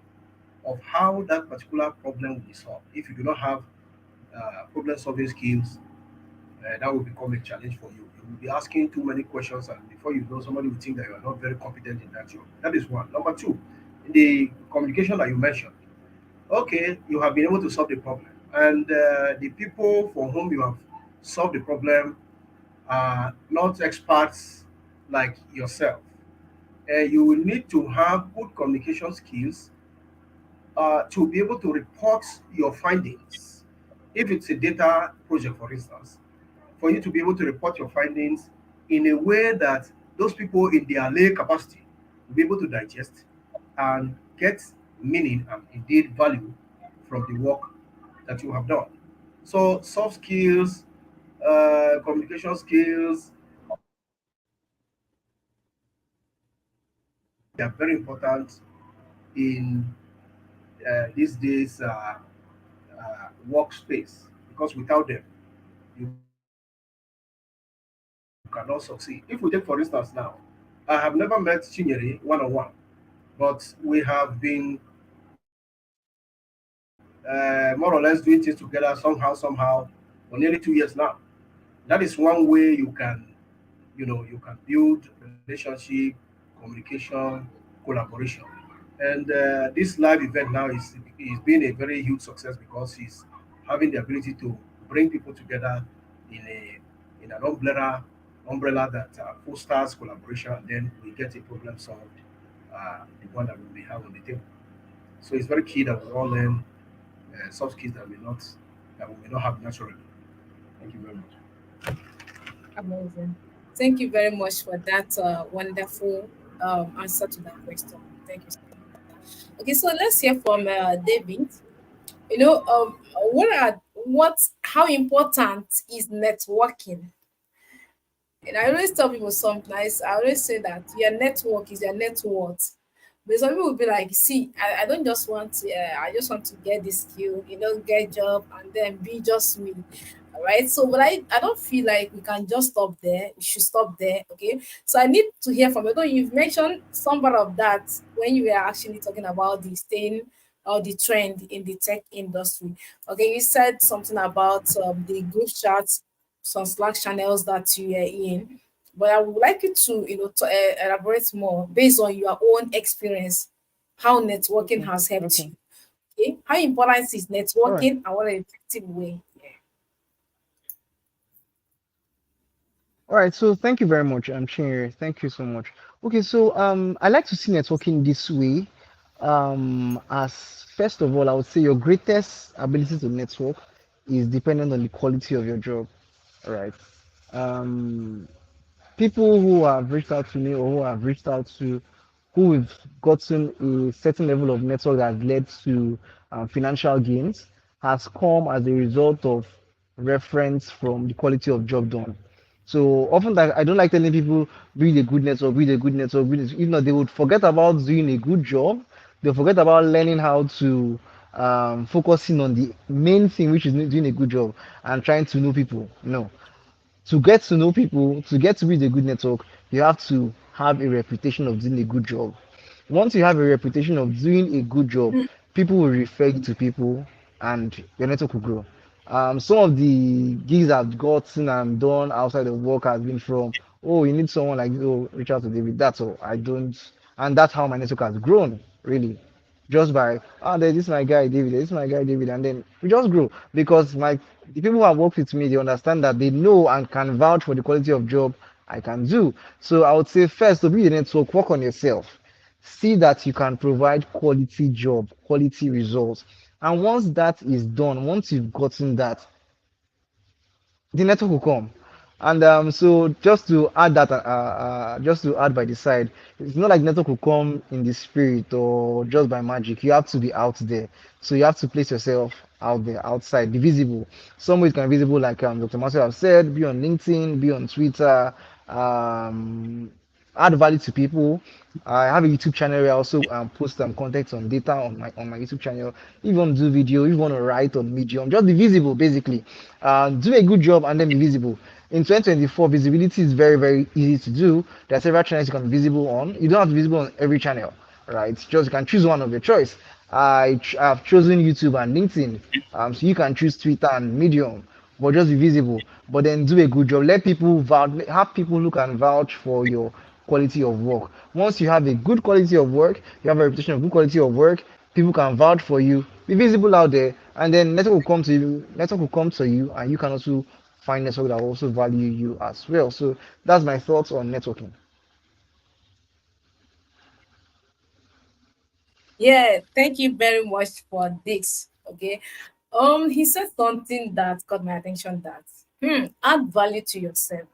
of how that particular problem will be solved. If you do not have problem solving skills, that will become a challenge for you. You will be asking too many questions, and before you know, somebody will think that you are not very competent in that job. That is one. Number two, in the communication that you mentioned, okay, you have been able to solve the problem, and the people for whom you have solved the problem are not experts like yourself. You will need to have good communication skills to be able to report your findings. If it's a data project, for instance, for you to be able to report your findings in a way that those people in their lay capacity will be able to digest, and get meaning and indeed value from the work that you have done. So soft skills, communication skills, they are very important in these days workspace, because without them you cannot succeed. If we take for instance now, I have never met Chinyere one on one, but we have been more or less doing things together somehow for nearly 2 years now. That is one way you can, you can build relationship, communication, collaboration. And this live event now is being a very huge success because he's having the ability to bring people together in a in an umbrella that fosters collaboration, and then we get a problem solved, the one that we may have on the table. So it's very key that we all learn soft skills that we may not have naturally. Thank you very much. Amazing. Thank you very much for that wonderful answer to that question. Thank you so much. Okay, so let's hear from David. How important is networking? And I always tell people sometimes, I always say that your network is your net worth. But some people will be like, see, I don't just want to, I just want to get this skill, get job and then be just me. All right. So, but I don't feel like we can just stop there. We should stop there. Okay. So I need to hear from you. Though you've mentioned some part of that when you were actually talking about the staying or the trend in the tech industry. Okay. You said something about the group chats, some Slack channels that you are in. But I would like you to, elaborate more based on your own experience, how networking Okay. has helped Okay. you. Okay, how important is All right. networking and what an effective way? Yeah. All right. So thank you very much, Chinyere. Thank you so much. Okay. So I like to see networking this way. As first of all, I would say your greatest ability to network is dependent on the quality of your job. All right. Um, People who have reached out to me or who have reached out to who have gotten a certain level of network that has led to financial gains has come as a result of reference from the quality of job done. So often that I don't like telling people build a good network, build a good network, if not they would forget about doing a good job. They forget about learning how to focusing on the main thing, which is doing a good job and trying to know people. No, to get to know people, to get to build a good network, you have to have a reputation of doing a good job. Once you have a reputation of doing a good job, people will refer you to people and your network will grow. Some of the gigs I've gotten and done outside of work has been from, oh, you need someone like this, oh, reach out to David. That's all. I don't, and that's how my network has grown, really, just by this is my guy David, this is my guy David, and then we just grow because the people who have worked with me, they understand that they know and can vouch for the quality of job I can do. So I would say first to build a network, work on yourself, see that you can provide quality job, quality results, and once that is done, once you've gotten that, the network will come. And so just to add by the side, it's not like network will come in the spirit or just by magic. You have to be out there. So you have to place yourself out there, outside, be visible. Some ways can be visible, like Dr. Marcel have said, be on LinkedIn, be on Twitter, um, add value to people. I have a YouTube channel where I also post some content on data on my YouTube channel. If you want to do video, if you want to write on Medium, just be visible basically. Do a good job and then be visible. In 2024, visibility is very, very easy to do. There are several channels you can be visible on. You don't have to be visible on every channel, right? Just you can choose one of your choice. I've chosen YouTube and LinkedIn. So you can choose Twitter and Medium, but just be visible. But then do a good job. Let people vouch, have people look and vouch for your quality of work. Once you have a good quality of work, you have a reputation of good quality of work, people can vouch for you, be visible out there, and then network will come to you, and you can also find network that will also value you as well. So that's my thoughts on networking. Yeah, thank you very much for this. Okay. He said something that caught my attention that add value to yourself.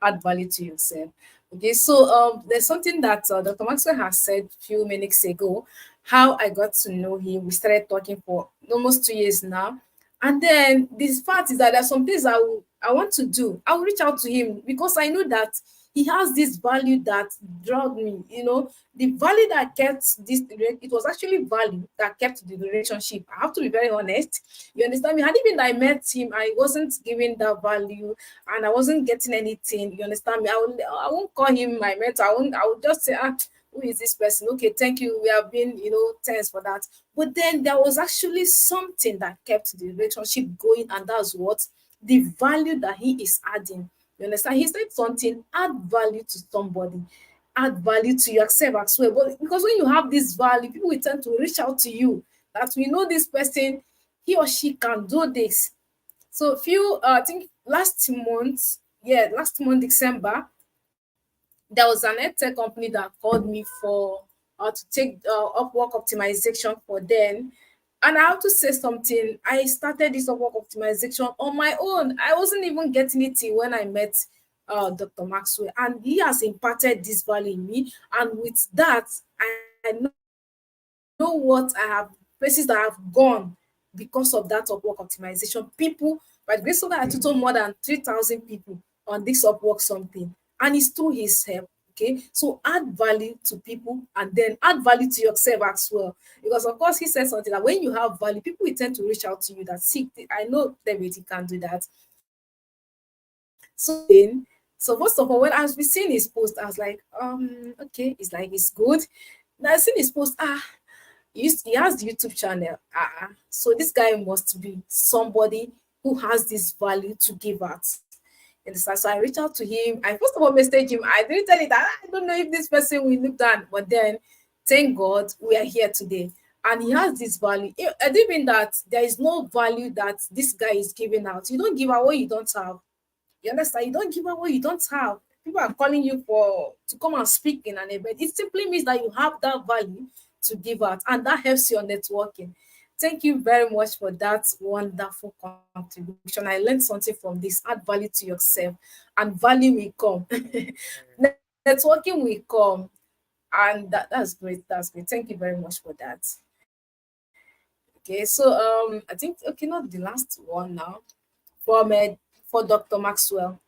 Add value to yourself. Okay, so there's something that Dr. Maxwell has said a few minutes ago. How I got to know him. We started talking for almost 2 years now, and then this fact is that there's some things I want to do. I will reach out to him because I know that he has this value that drove me. You know, the value that kept this. It was actually value that kept the relationship. I have to be very honest. You understand me? Had even I met him, I wasn't giving that value and I wasn't getting anything. You understand me? I won't call him my mentor. I would just say, who is this person? Okay, thank you. We have been, thanks for that. But then there was actually something that kept the relationship going, and that's what the value that he is adding. You understand? He said something, add value to somebody, add value to yourself as well. But because when you have this value, people will tend to reach out to you that we know this person, he or she can do this. So few, I think last month December, there was an edtech company that called me for to take Upwork optimization for them. And I have to say something. I started this Upwork optimization on my own. I wasn't even getting it when I met Dr. Maxwell, and he has imparted this value in me. And with that, I know what I have, places that I have gone because of that Upwork optimization. People, by the grace of God, I tutor more than 3,000 people on this Upwork something, and it's through his help. Okay, so add value to people and then add value to yourself as well. Because of course, he said something that when you have value, people will tend to reach out to you. That see, I know David, he can do that. So then, so first of all, when I was seeing his post, I was like, okay, it's like it's good. Now I seen his post, he has the YouTube channel. So this guy must be somebody who has this value to give out. And so I reached out to him. I first of all messaged him. I didn't tell him that I don't know if this person will look down, but then thank God we are here today. And he has this value. I didn't mean that there is no value that this guy is giving out. You don't give out what you don't have. You understand? You don't give out what you don't have. People are calling you to come and speak in an event. It simply means that you have that value to give out, and that helps your networking. Thank you very much for that wonderful contribution. I learned something from this. Add value to yourself, and value will come. Networking will come, and that's great. That's great. Thank you very much for that. Okay, so I think not the last one now from for Dr. Maxwell.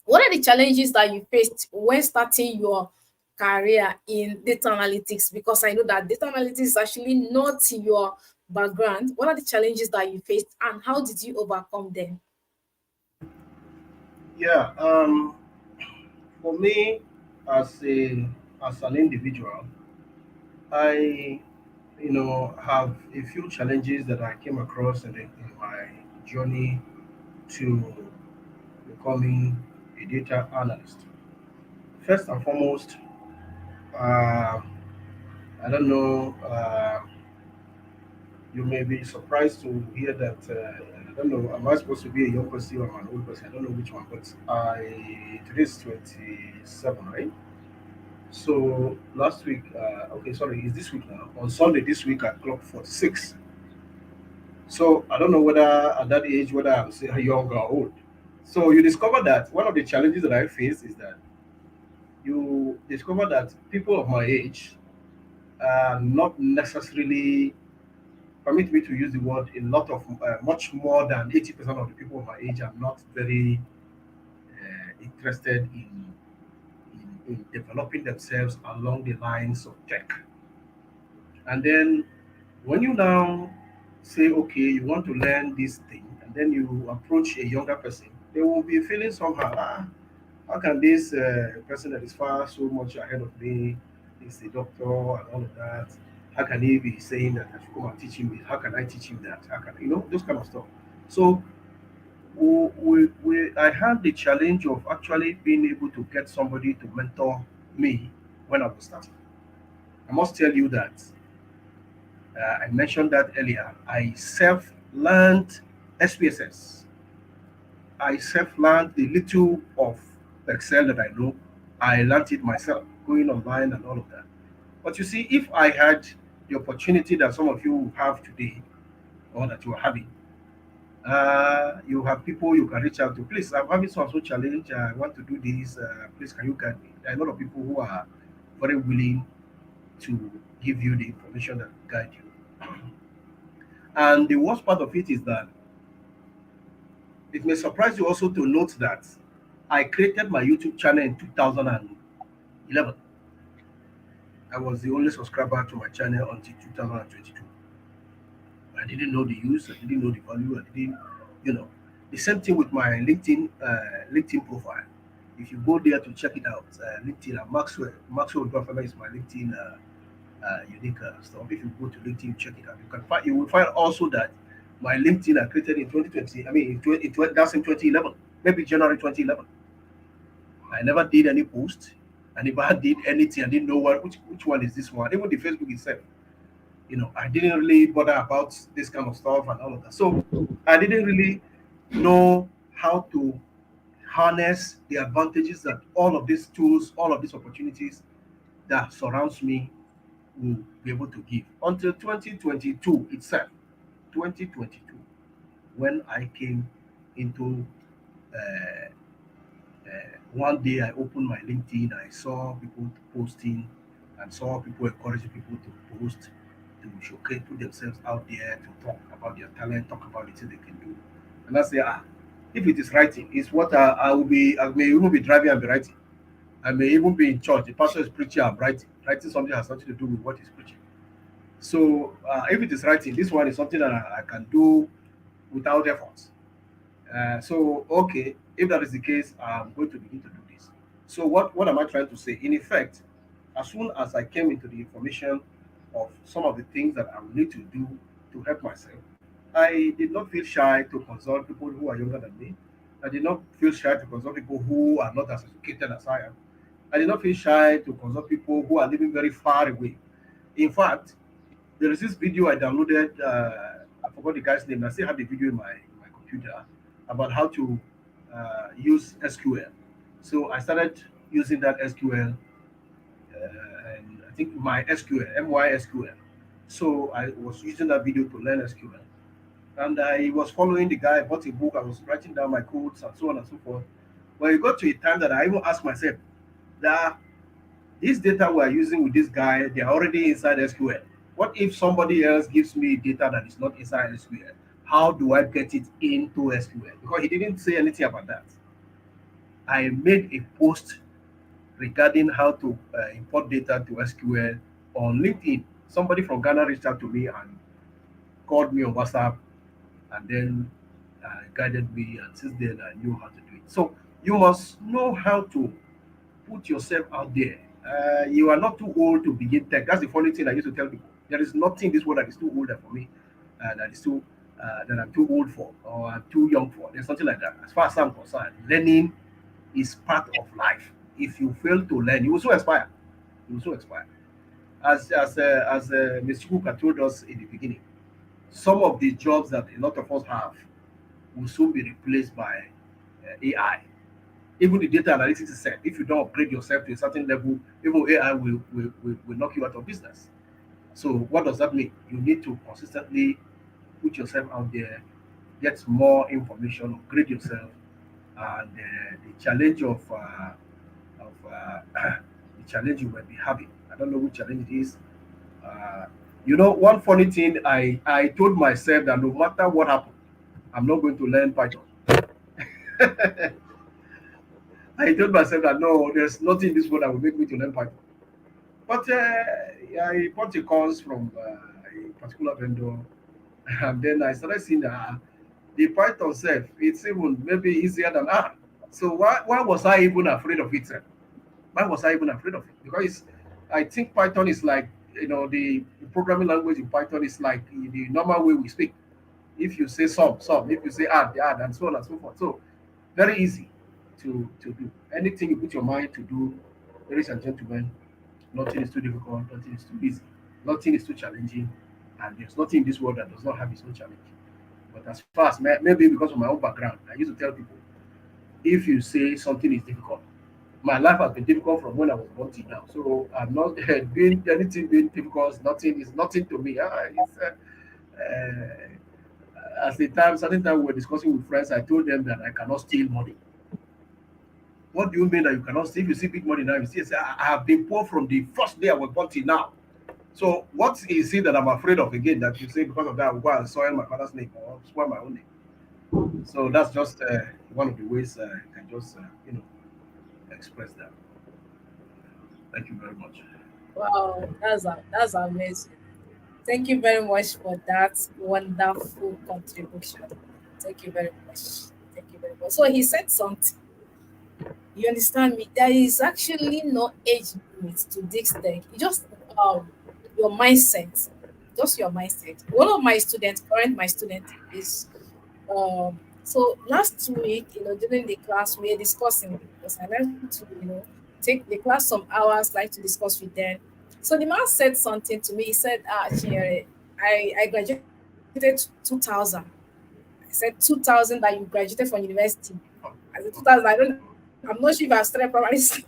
What are the challenges that you faced when starting your career in data analytics? Because I know that data analytics is actually not your background. What are the challenges that you faced and how did you overcome them? Yeah, for me, as a as an individual, I have a few challenges that I came across in my journey to becoming a data analyst. First and foremost, uh, I don't know. You may be surprised to hear that. I don't know. Am I supposed to be a young person or an old person? I don't know which one. But today is 27, right? So last week, okay, sorry, it's this week now. On Sunday this week, I clocked 46. So I don't know whether at that age whether I'm say young or old. So you discover that one of the challenges that I face is that you discover that people of my age are not necessarily, permit me to use the word, a lot of much more than 80% of the people of my age are not very interested in developing themselves along the lines of tech. And then when you now say, okay, you want to learn this thing, and then you approach a younger person, they will be feeling somehow, how can this person that is far so much ahead of me, is a doctor and all of that, how can he be saying that I should come and teach him this? How can I teach him that? How can, those kind of stuff. So I had the challenge of actually being able to get somebody to mentor me when I was starting. I must tell you that I mentioned that earlier. I self learned SPSS. I self learned the little of Excel that I know. I learned it myself, going online and all of that. But you see, if I had the opportunity that some of you have today, or that you are having, You have people you can reach out to. Please, I'm having some sort of challenge. I want to do this. Please, can you guide me? There are a lot of people who are very willing to give you the information that will guide you. And the worst part of it is that it may surprise you also to note that I created my YouTube channel in 2011. I was the only subscriber to my channel until 2022. I didn't know the use, I didn't know the value, I didn't, you know. The same thing with my LinkedIn profile. If you go there to check it out, LinkedIn, Maxwell Buffalo is my LinkedIn unique stuff. If you go to LinkedIn, check it out. You will find also that my LinkedIn I created in 2020. I mean, that's in 2011, maybe January 2011. I never did any post. I never did anything. I didn't know which one is this one. Even the Facebook itself, I didn't really bother about this kind of stuff and all of that. So I didn't really know how to harness the advantages that all of these tools, all of these opportunities that surrounds me will be able to give until 2022 itself. 2022, when I came into uh, one day, I opened my LinkedIn. I saw people posting and saw people encouraging people to post, to showcase, put themselves out there, to talk about their talent, talk about the things they can do. And I say, if it is writing, it's what I will be. I may even be driving and be writing. I may even be in church. The pastor is preaching, I'm writing. Writing something has nothing to do with what he's preaching. So if it is writing, this one is something that I can do without effort. So okay, if that is the case, I'm going to begin to do this. So what am I trying to say? In effect, as soon as I came into the information of some of the things that I will need to do to help myself, I did not feel shy to consult people who are younger than me. I did not feel shy to consult people who are not as educated as I am. I did not feel shy to consult people who are living very far away. In fact, there is this video I downloaded. I forgot the guy's name. I still have the video in my computer about how to use SQL. So I started using that SQL, and I think my SQL, MySQL. So I was using that video to learn SQL, and I was following the guy. I bought a book. I was writing down my codes and so on and so forth. When it got to a time that I even asked myself that this data we're using with this guy, they're already inside SQL. What if somebody else gives me data that is not inside SQL? How do I get it into SQL? Because he didn't say anything about that. I made a post regarding how to import data to SQL on LinkedIn. Somebody from Ghana reached out to me and called me on WhatsApp and then guided me. And since then, I knew how to do it. So you must know how to put yourself out there. You are not too old to begin tech. That's the funny thing I used to tell people. There is nothing in this world that is too older for me, that I'm too old for or I'm too young for. There's something like that. As far as I'm concerned, learning is part of life. If you fail to learn, you will so expire. You will so expire. As Ms. Chuka told us in the beginning, some of the jobs that a lot of us have will soon be replaced by AI. Even the data analytics itself, if you don't upgrade yourself to a certain level, even AI will knock you out of business. So what does that mean? You need to consistently put yourself out there, get more information, upgrade yourself, and the challenge of the challenge you might be having. I don't know which challenge it is. Uh, one funny thing, I told myself that no matter what happens, I'm not going to learn Python. I told myself that no, there's nothing in this world that will make me to learn Python. But I bought a course from a particular vendor, and then I started seeing that the Python self, it's even maybe easier than R. So why was I even afraid of it? Why was I even afraid of it? Because I think Python is like, the programming language in Python is like the normal way we speak. If you say some. If you say add, and so on and so forth. So very easy to do. Anything you put your mind to do, ladies and gentlemen, nothing is too difficult, nothing is too easy, nothing is too challenging, and there's nothing in this world that does not have its own challenge. But as far as maybe because of my own background, I used to tell people, if you say something is difficult, my life has been difficult from when I was born till now. So I'm not doing anything being difficult. Nothing is nothing to me. As the time, certain time we were discussing with friends, I told them that I cannot steal money. What do you mean that you cannot steal? If you see big money now, you see, say, I have been poor from the first day I was born till now. So what is it that I'm afraid of again? That you say because of that I will go and soil my father's name or spoil my own name. So that's just one of the ways I can just express that. Thank you very much. Wow, that's amazing. Thank you very much for that wonderful contribution. Thank you very much. Thank you very much. So he said something. You understand me? There is actually no age limit to this thing. It just your mindset. Just your mindset. One of my students, current my student, is so last week, during the class we were discussing because I like to, take the class some hours, like to discuss with them. So the man said something to me. He said, Chinyere, I graduated 2000. I said 2000 that you graduated from university. I said 2000. I'm not sure if I started primary school.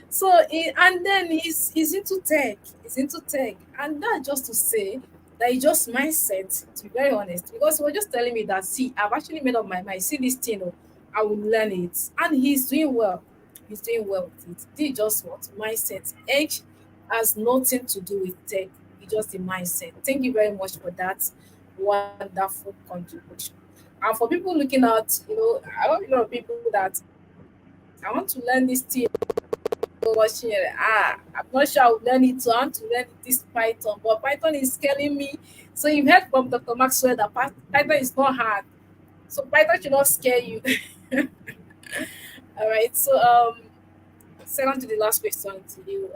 So and then he's into tech. He's into tech, and that just to say that it's just mindset. To be very honest, because he was just telling me that see, I've actually made up my mind. See this thing, I will learn it, and he's doing well. He's doing well with it. This just what mindset. Age has nothing to do with tech. It's just the mindset. Thank you very much for that wonderful contribution. And for people looking at, I want a lot of people that I want to learn this thing watching it. I'm not sure I'll learn it. So I want to learn this Python, but Python is scaring me. So you've heard from Dr. Maxwell that Python is not hard. So Python should not scare you. All right. So second to the last question to you,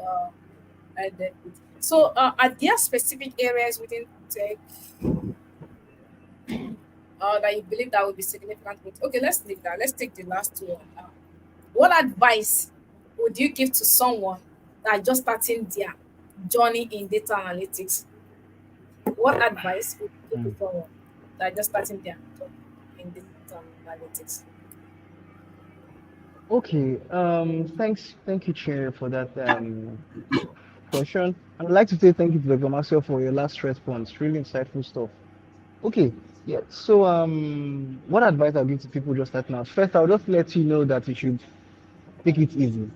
and then so are there specific areas within tech that you believe that would be significant? Okay, let's leave that. Let's take the last one. What advice would you give to someone that just starting their journey in data analytics? What advice would you give to someone that just starting their journey in data analytics? Okay. Thank you, Chair, for that question. I'd like to say thank you to Dr. Marcel for your last response. Really insightful stuff. Okay. Yeah. So, what advice I'll give to people just starting out? First, I'll just let you know that you should take it easy.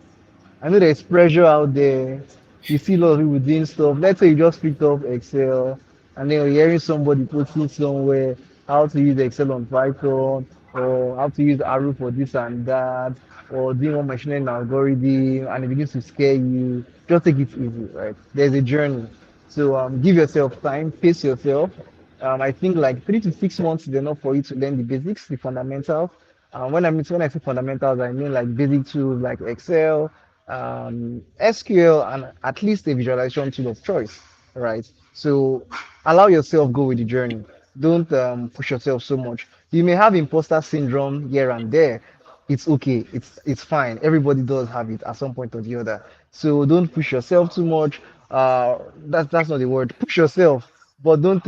I know there's pressure out there. You see a lot of people doing stuff. Let's say you just picked up Excel and then you're hearing somebody posting somewhere how to use Excel on Python or how to use Arrow for this and that or doing one machine learning algorithm and it begins to scare you. Just take it easy, right? There's a journey. So give yourself time, pace yourself. I think like 3 to 6 months is enough for you to learn the basics, the fundamentals. When I say fundamentals, I mean like basic tools like Excel, SQL, and at least a visualization tool of choice, right? So allow yourself go with the journey. Don't push yourself so much. You may have imposter syndrome here and there. It's okay. It's fine. Everybody does have it at some point or the other. So don't push yourself too much. That's not the word. Push yourself, but don't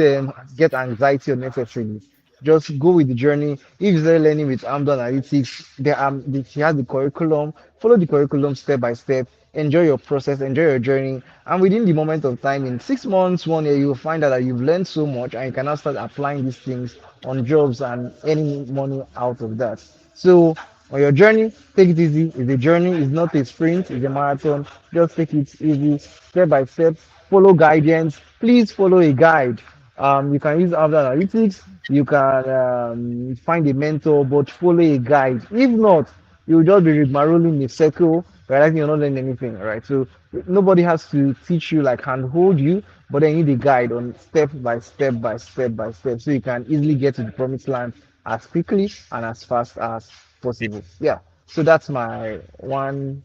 get anxiety unnecessarily. Just go with the journey. If you're learning with Amdo Analytics, he has the curriculum. Follow the curriculum step by step. Enjoy your process, enjoy your journey, and within the moment of time, in 6 months, 1 year, you'll find out that you've learned so much, and you can now start applying these things on jobs and earning money out of that. So, on your journey, take it easy. It's a journey. It's not a sprint. It's a marathon. Just take it easy, step by step. Follow guidance. Please follow a guide. You can use Amdo Analytics. You can find a mentor, but follow a guide. If not, you'll just be marolling in a circle, realizing you're not learning anything, right? So nobody has to teach you, like handhold you, but then you need a guide on step by step by step by step, so you can easily get to the promised land as quickly and as fast as possible. Yeah. So that's my 2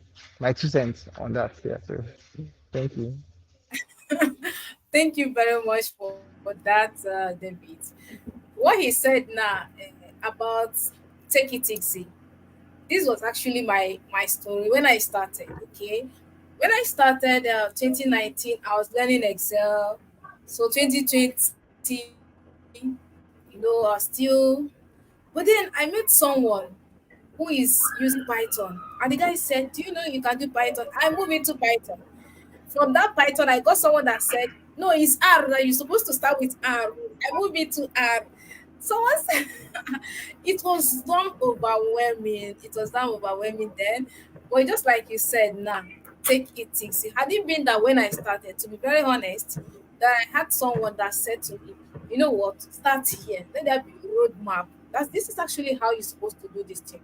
cents on that. Yeah. So thank you. Thank you very much for that, David. What he said now about take it easy. This was actually my story when I started. Okay, when I started 2019, I was learning Excel. So 2020, I was still. But then I met someone who is using Python, and the guy said, "Do you know you can do Python?" I moved into Python. From that Python, I got someone that said, No, it's R that you're supposed to start with R. I move it to R. Someone said it was damn overwhelming. It was damn overwhelming then. But just like you said, now take it easy. Had it been that when I started, to be very honest, that I had someone that said to me, you know what, start here. Let there be a roadmap. This is actually how you're supposed to do this thing.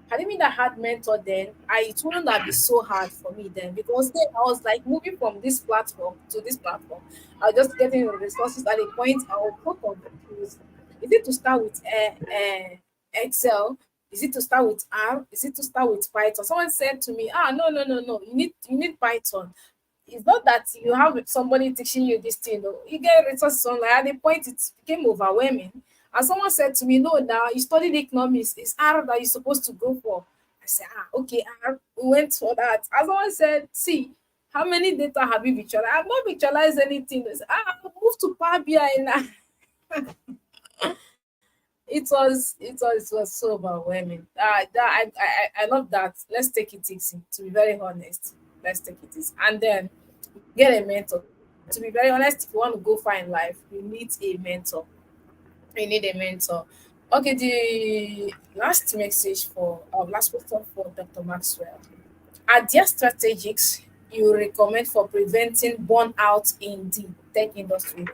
Had it been that I had mentor then, it wouldn't have been so hard for me then because then I was like moving from this platform to this platform. I was just getting the resources at a point I was so confused. Is it to start with Excel? Is it to start with R? Is it to start with Python? Someone said to me, no, no, no, no. You need Python. It's not that you have somebody teaching you this thing. No. You get resources online. At the point it became overwhelming. And someone said to me, no, now you studied economics. It's R that you're supposed to go for. I said, okay, R. We went for that. And someone said, see, how many data have you visualized? I've not visualized anything. They said, move to Power BI now. It was so overwhelming. I love that. Let's take it easy. To be very honest, let's take it easy, and then get a mentor. To be very honest, if you want to go far in life, you need a mentor. You need a mentor. Okay, the last question for Dr. Maxwell. Are there strategies you recommend for preventing burnout in the tech industry?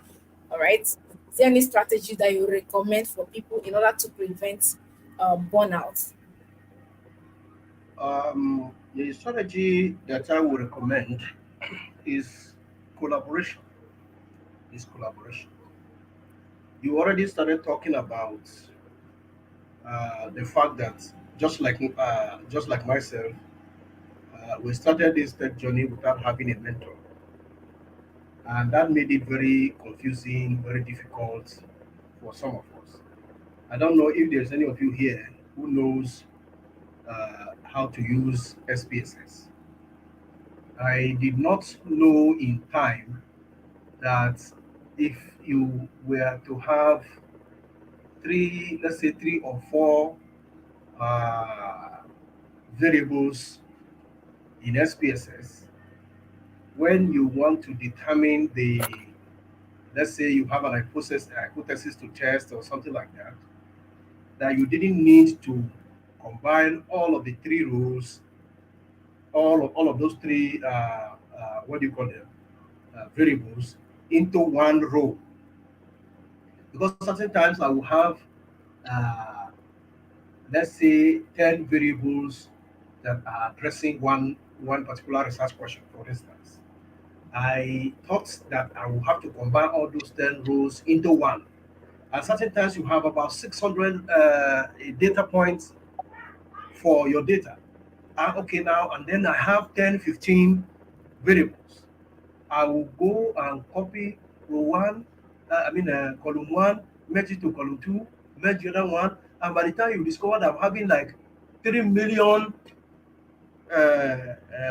All right. Is there any strategy that you recommend for people in order to prevent burnout? The strategy that I would recommend is collaboration. Is collaboration. You already started talking about the fact that just like myself, we started this tech journey without having a mentor, and that made it very confusing, very difficult for some of us. I don't know if there's any of you here who knows how to use SPSS. I did not know in time that if you were to have three, let's say 3 or 4 uh, variables in SPSS, when you want to determine let's say you have an hypothesis to test or something like that, that you didn't need to combine all of the 3 rows, all of those three, what do you call them, variables into one row. Because certain times I will have, uh, let's say, 10 variables that are addressing one particular research question, for instance. I thought that I will have to combine all those 10 rows into one. At certain times, you have about 600 data points for your data. Okay, now, and then I have 10, 15 variables. I will go and copy row one, column one, merge it to column two, merge the other one, and by the time you discover that I'm having like 3 million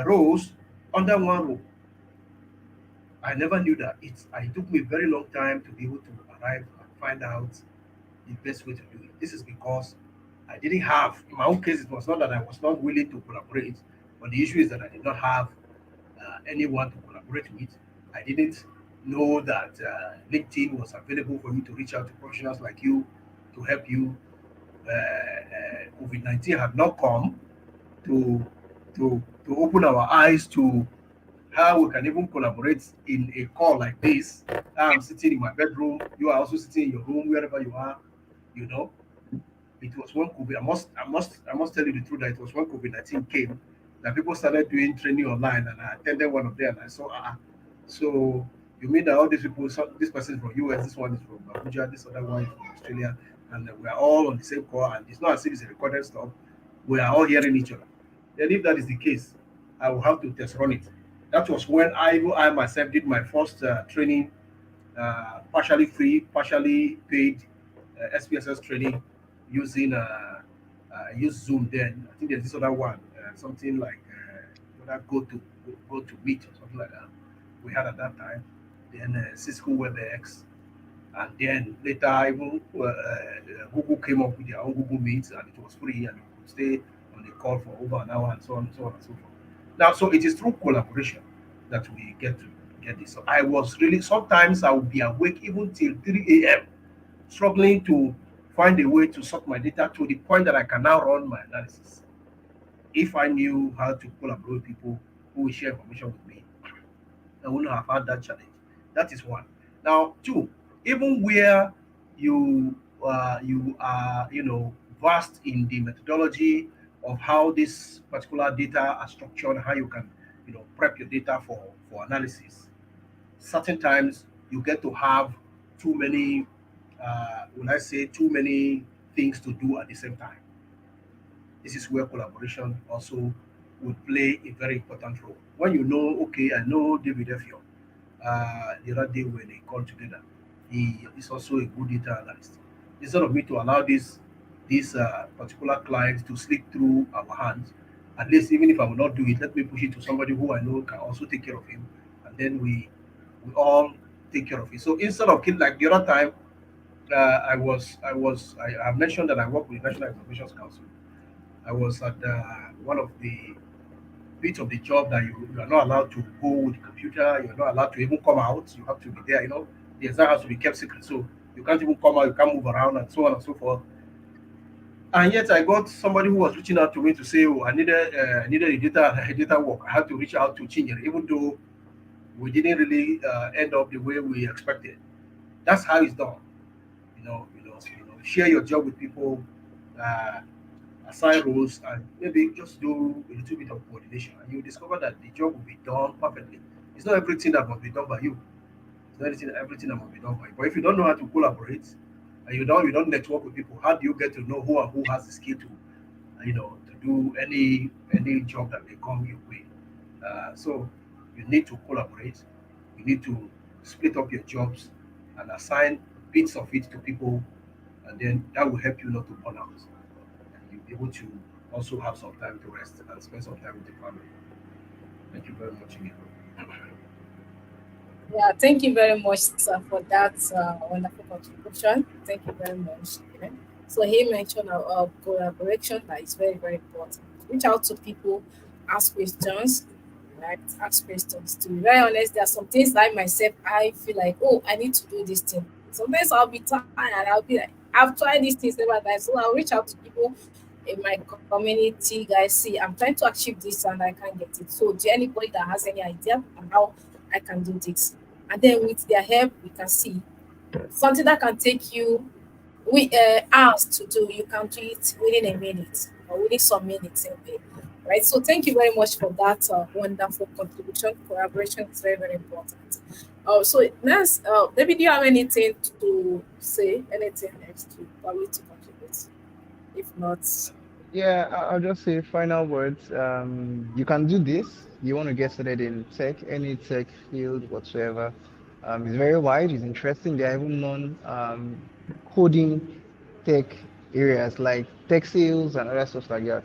rows under one row. I never knew that. It took me a very long time to be able to arrive and find out the best way to do it. This is because I didn't have, in my own case, it was not that I was not willing to collaborate, but the issue is that I did not have anyone to collaborate with. I didn't know that LinkedIn was available for you to reach out to professionals like you to help you. COVID 19 had not come to to open our eyes to how we can even collaborate in a call like this. I'm sitting in my bedroom, you are also sitting in your room, wherever you are, you know. It was when COVID. I must tell you the truth that it was when COVID-19 came that people started doing training online, and I attended one of them. And I saw, so you mean that all these people, this person is from US, this one is from Abuja, this other one is from Australia, and we are all on the same call, and it's not as if it's a recorded stuff. We are all hearing each other. Then, if that is the case, I will have to test run it. That was when I myself did my first training, partially free, partially paid SPSS training using use Zoom. Then I think there's this other one, something like whether go to meet or something like that. We had at that time. Then Cisco WebEx, and then later even Google came up with their own Google Meet, and it was free, and you could stay on the call for over an hour, and so on and so on and so forth. Now, so it is through collaboration that we get to. get this. So I was really, sometimes I would be awake even till 3 a.m. struggling to find a way to sort my data to the point that I can now run my analysis. If I knew how to collaborate with people who will share information with me, I wouldn't have had that challenge. That is one. Now, two, even where you are, vast in the methodology of how this particular data are structured, how you can, prep your data for analysis. Certain times you get to have too many, when I say too many things to do at the same time. This is where collaboration also would play a very important role. When you know, okay, I know David Effiong, the other day when they called together, he is also a good data analyst. Instead of me to allow this particular client to slip through our hands, at least even if I will not do it, let me push it to somebody who I know can also take care of him, and then we all take care of it. So instead of like the other time, I have mentioned that I work with the National Information Council. I was at one of the bits of the job that you are not allowed to go with the computer. You're not allowed to even come out. You have to be there. The exam has to be kept secret. So you can't even come out. You can't move around and so on and so forth. And yet I got somebody who was reaching out to me to say, oh, I needed a data work. I had to reach out to Chinyere, even though we didn't really end up the way we expected. That's how it's done. Share your job with people. Uh, Assign roles and maybe just do a little bit of coordination, and you discover that the job will be done perfectly. It's not everything that must be done by you. It's not everything that must be done by you. But if you don't know how to collaborate and you don't network with people, how do you get to know who has the skill to to do any job that may come your way? So you need to collaborate. You need to split up your jobs and assign bits of it to people, and then that will help you not to burn out, and you'll be able to also have some time to rest and spend some time with the family. Thank you very much again. Yeah, thank you very much, sir, for that wonderful contribution. Thank you very much. Yeah. So he mentioned collaboration that is very, very important. Reach out to people, ask questions, right? Ask questions. To be very honest, there are some things like myself, I feel like, oh, I need to do this thing. Sometimes I'll be tired. I'll be like, I've tried these things several times. So I'll reach out to people in my community, guys. See, I'm trying to achieve this and I can't get it. So, do anybody that has any idea on how I can do this? And then with their help, we can see something that can take you hours to do. You can do it within a minute or within some minutes anyway. Right. So thank you very much for that wonderful contribution. Collaboration is very, very important. So next, maybe do you have anything to say? Anything else to probably to contribute? If not, Yeah, I'll just say final words. You can do this. You want to get started in tech, any tech field whatsoever. It's very wide. It's interesting. There are even non coding tech areas like tech sales and other stuff like that.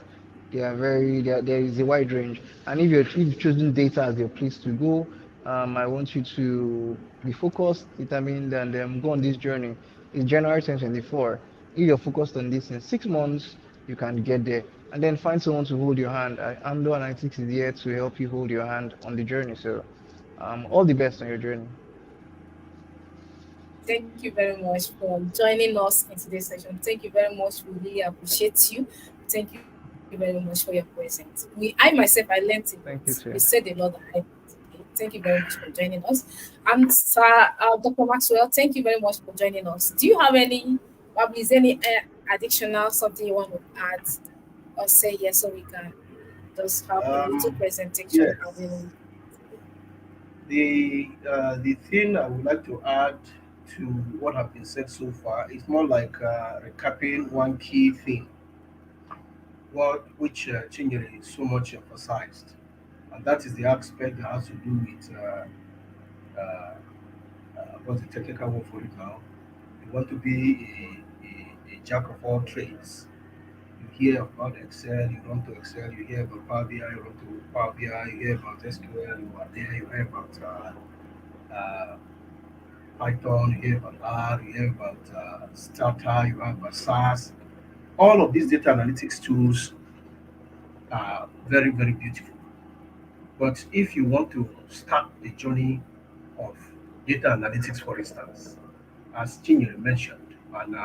There is a wide range. And if you've chosen data as your place to go, I want you to be focused, determined, and go on this journey. It's January 2024. If you're focused on this in 6 months, you can get there. And then find someone to hold your hand. Ando Analytics is here to help you hold your hand on the journey. So, all the best on your journey. thank you very much for joining us in today's session. Thank you very much. We really appreciate you. Thank you very much for your presence. I myself, I learned a lot. You Thank you, said too. a lot that I learned today. Thank you very much for joining us. And Sir Dr. Maxwell, thank you very much for joining us. Do you have any, probably is any additional something you want to add or say yes so we can just have a little presentation and Yes, we'll the thing I would like to add to what have been said so far is more like recapping one key thing, which Chinyere so much emphasized, and that is the aspect that has to do with uh, what's the technical word for it now? You want to be a jack of all trades. You hear about Excel, you run to Excel. You hear about Power BI, you run to Power BI. You hear about SQL, you are there. You hear about uh, Python, you hear about R, you hear about Stata, you have about SAS. All of these data analytics tools are very, very beautiful. But if you want to start the journey of data analytics, for instance, as Chinyere mentioned, and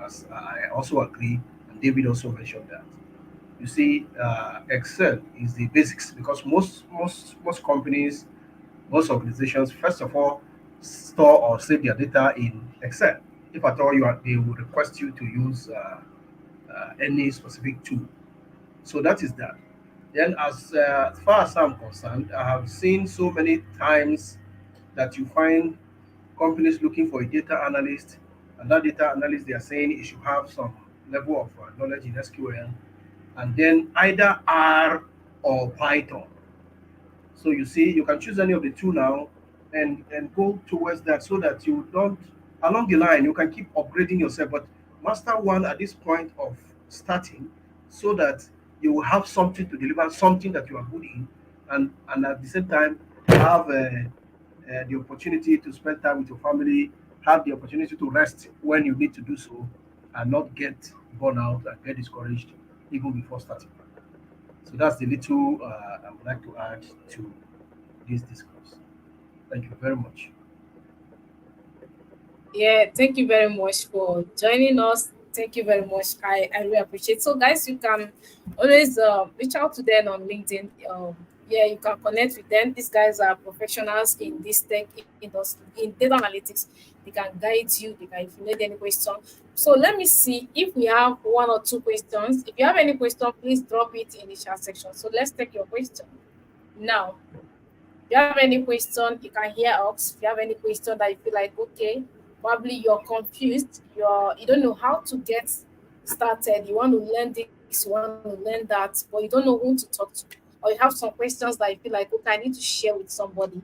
as I also agree, and David also mentioned that. You see, Excel is the basics because most companies, most organizations, first of all, store or save their data in Excel. If at all they will request you to use any specific tool. So that is that. Then, as far as I'm concerned, I have seen so many times that you find companies looking for a data analyst, and that data analyst they are saying it should have some level of knowledge in SQL, and then either R or Python. So you see, you can choose any of the two now, and go towards that so that you don't along the line you can keep upgrading yourself, but master one at this point of starting, so that you will have something to deliver, something that you are good in, and at the same time have the opportunity to spend time with your family, have the opportunity to rest when you need to do so, and not get burnout and get discouraged even before starting. So that's the little I would like to add to this discourse. Thank you very much. Yeah, thank you very much for joining us. Thank you very much. I really appreciate. So, guys, you can always reach out to them on LinkedIn. Yeah, you can connect with them. These guys are professionals in this tech industry, in data analytics. They can guide you. They can, if you need any question. So, let me see if we have one or two questions. If you have any question, please drop it in the chat section. So, let's take your question now. If you have any question, you can hear us. If you have any question that you feel like, okay, probably you're confused, you don't know how to get started, you want to learn this, you want to learn that, but you don't know who to talk to, or you have some questions that you feel like, okay, I need to share with somebody,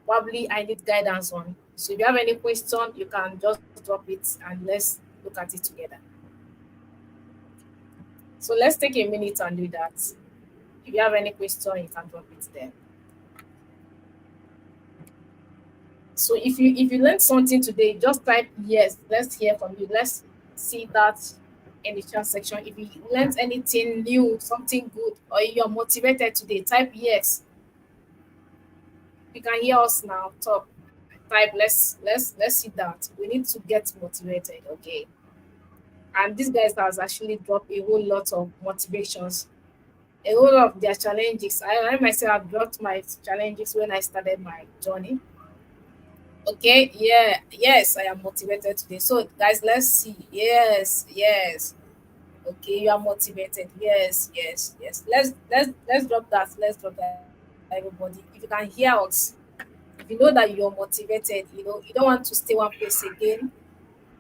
probably I need guidance on. So if you have any question, you can just drop it and let's look at it together. So let's take a minute and do that. If you have any question, you can drop it there. So if you learned something today, just type yes. Let's hear from you. Let's see that in the chat section. If you learned anything new, something good, or you're motivated today, type yes. You can hear us now. Talk. Type let's see that. We need to get motivated, okay? And these guys has actually dropped a whole lot of motivations, a whole lot of their challenges. I myself have dropped my challenges when I started my journey. Okay, yeah, yes, I am motivated today. So, guys, let's see. Yes, yes. Okay, you are motivated. Yes, yes, yes. Let's drop that. Let's drop that, everybody. If you can hear us, if you know that you're motivated, you don't want to stay one place again.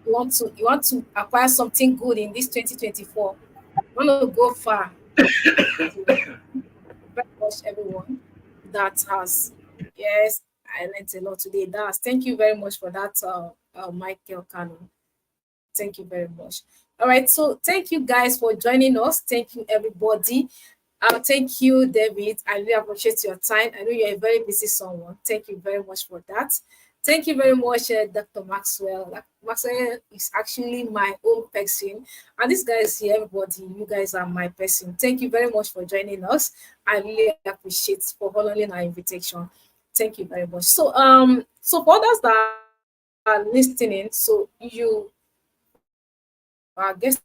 You want to acquire something good in this 2024. You want to go far. Okay, very much everyone that has. Yes, I learned a lot today. That's thank you very much for that, Michael Kano. Thank you very much. All right, so thank you guys for joining us. Thank you, everybody. Thank you, David. I really appreciate your time. I know you're a very busy someone. Thank you very much for that. Thank you very much, Dr. Maxwell. Maxwell is actually my own person. And this guy is here, everybody. You guys are my person. Thank you very much for joining us. I really appreciate for honoring our invitation. Thank you very much. So for others that are listening, so I guess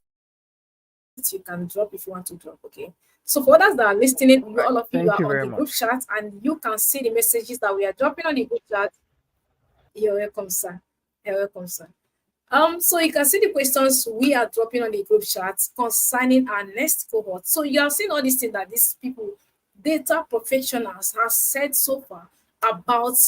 you can drop if you want to drop, okay? So for others that are listening, Right. all of you Thank are you on very the group much. chat and you can see the messages that we are dropping on the group chat. You're welcome, sir. You're welcome, sir. So you can see the questions we are dropping on the group chat concerning our next cohort. So you have seen all these things that these people, data professionals, have said so far about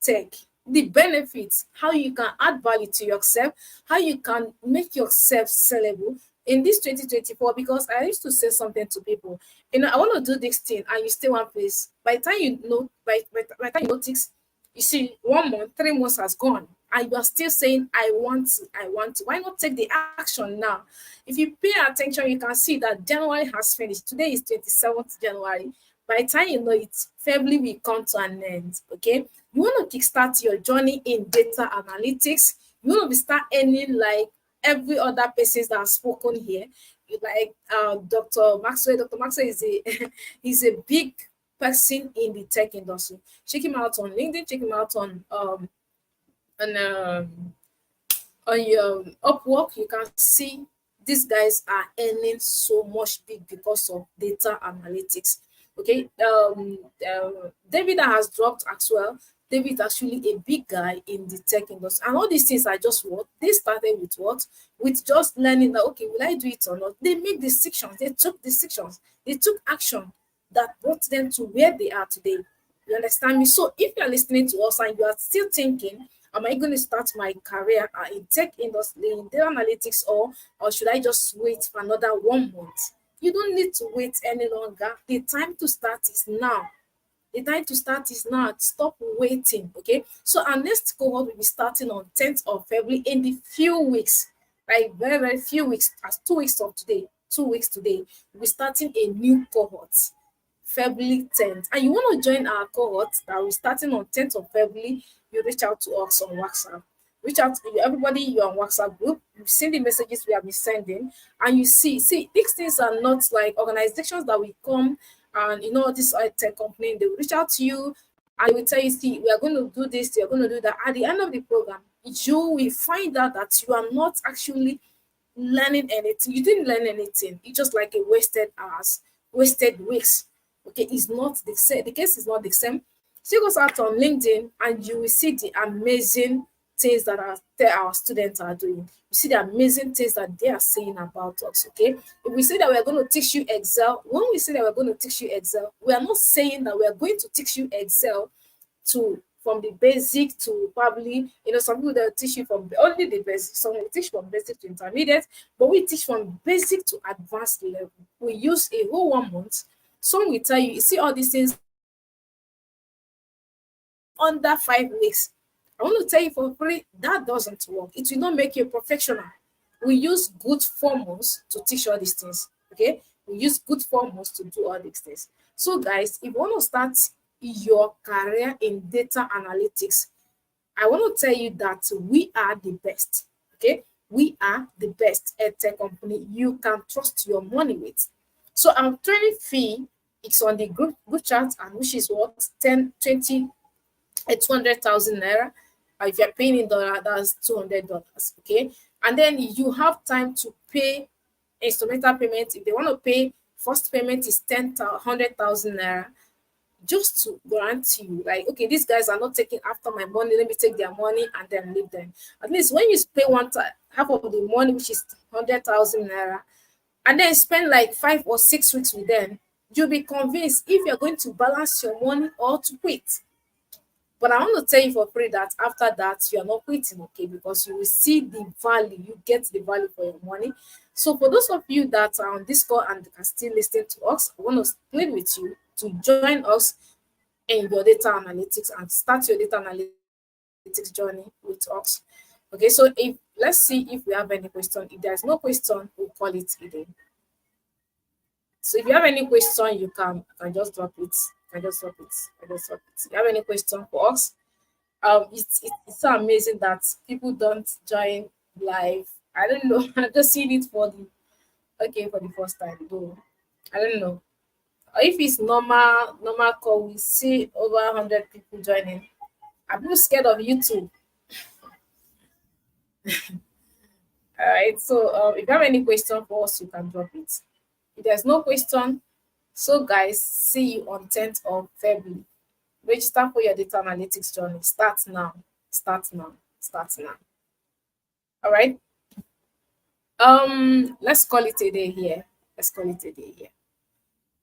tech, the benefits, how you can add value to yourself, how you can make yourself sellable in this 2024. Because I used to say something to people, I want to do this thing, and you stay one place. By the time you know, by the time you notice, you see 1 month, 3 months has gone, and you are still saying, I want to, I want to. Why not take the action now? If you pay attention, you can see that January has finished. Today is 27th January. By the time you know it, February will come to an end. Okay. You want to kickstart your journey in data analytics. You want to be start earning like every other persons that have spoken here. You like Dr. Maxwell. Dr. Maxwell is a he's a big person in the tech industry. Check him out on LinkedIn, check him out on your Upwork. You can see these guys are earning so much big because of data analytics. Okay, David has dropped as well. David is actually a big guy in the tech industry, and all these things are just what they started with. What with just learning that okay, will I do it or not? They make decisions. They took decisions. They took action that brought them to where they are today. You understand me? So if you're listening to us and you are still thinking, am I going to start my career in tech industry in data analytics, or should I just wait for another 1 month? You don't need to wait any longer. The time to start is now. The time to start is now. Stop waiting. Okay. So our next cohort will be starting on 10th of February in the few weeks, right? Very, very few weeks, as 2 weeks of today. 2 weeks today, we'll be starting a new cohort. February 10th, and you want to join our cohort that will starting on 10th of February, you reach out to us on WhatsApp. Reach out to everybody you're on WhatsApp group. You've seen the messages we have been sending, and you see, these things are not like organizations that will come and this tech company, they will reach out to you and they will tell you, see, we are going to do this, we are going to do that. At the end of the program, you will find out that you are not actually learning anything. You didn't learn anything. It's just like a wasted hours, wasted weeks. Okay, it's not the same. The case is not the same. So you go out on LinkedIn and you will see the amazing things that our students are doing. You see the amazing things that they are saying about us. Okay, if we say that we are going to teach you Excel, when we say that we're going to teach you Excel, we are not saying that we are going to teach you Excel from the basic to probably, some people that teach you from only the basic, some will teach from basic to intermediate, but we teach from basic to advanced level. We use a whole 1 month. Some will tell you see all these things under 5 weeks. I want to tell you for free, that doesn't work. It will not make you a professional. We use good formulas to teach all these things. Okay, we use good formulas to do all these things. So guys, if you want to start your career in data analytics, I want to tell you that we are the best. Okay, we are the best tech company you can trust your money with. So our training fee is on the group chat, and which is what 10, 20, 200,000 naira. If you're paying in dollar, that's $200. Okay, and then you have time to pay instrumental payment. If they want to pay, first payment is 100,000 naira, just to guarantee you, like, okay, these guys are not taking after my money, let me take their money and then leave them. At least when you pay one time, half of the money, which is 100,000 naira, and then spend like 5 or 6 weeks with them, you'll be convinced if you're going to balance your money or to quit. But I want to tell you for free that after that, you're not quitting, okay? Because you will see the value, you get the value for your money. So for those of you that are on Discord and can still listen to us, I want to plead with you to join us in your data analytics and start your data analytics journey with us. Okay, so let's see if we have any question. If there's no question, we'll call it a day. So if you have any question, you can just drop it. If you have any question for us, it's so amazing that people don't join live. I don't know. I just seen it for the first time though. I don't know. If it's normal call, we see over 100 people joining. I'm just scared of YouTube. All right. So if you have any question for us, you can drop it. If there's no question, so guys, see you on 10th of February. Register for your data analytics journey. Start now. All right. Let's call it a day here.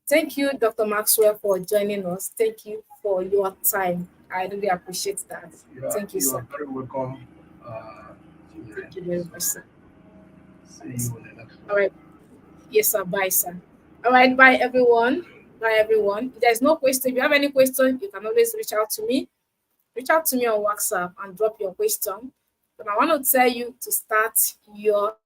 Thank you, Dr. Maxwell, for joining us. Thank you for your time. I really appreciate that. Thank you, sir. You are very welcome. Thank you very much, sir. See you on the next one. All right. Yes, sir. Bye, sir. All right. Bye, everyone. If there's no question, if you have any question, you can always reach out to me. Reach out to me on WhatsApp and drop your question. But I want to tell you to start your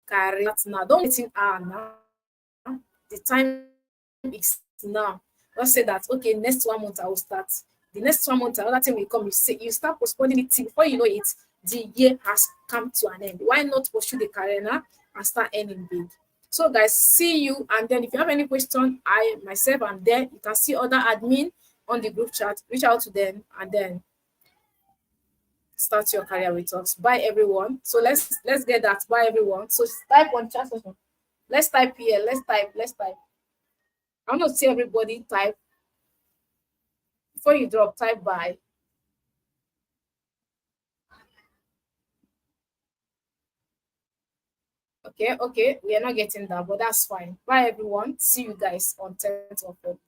career now. Don't wait in now. The time is now. Let's say that, okay, next 1 month I will start. The next 1 month, another thing will come. You start postponing it till before you know it, the year has come to an end. Why not pursue the career now and start earning big? So guys, see you. And then if you have any question, I myself am there. You can see other admin on the group chat. Reach out to them and then start your career with us. Bye everyone. So let's get that. Bye everyone. So type on chat session. Let's type here. Let's type. I want to see everybody type. Before you drop, type bye. Okay, we are not getting that, but that's fine. Bye everyone. See you guys on 10th of February.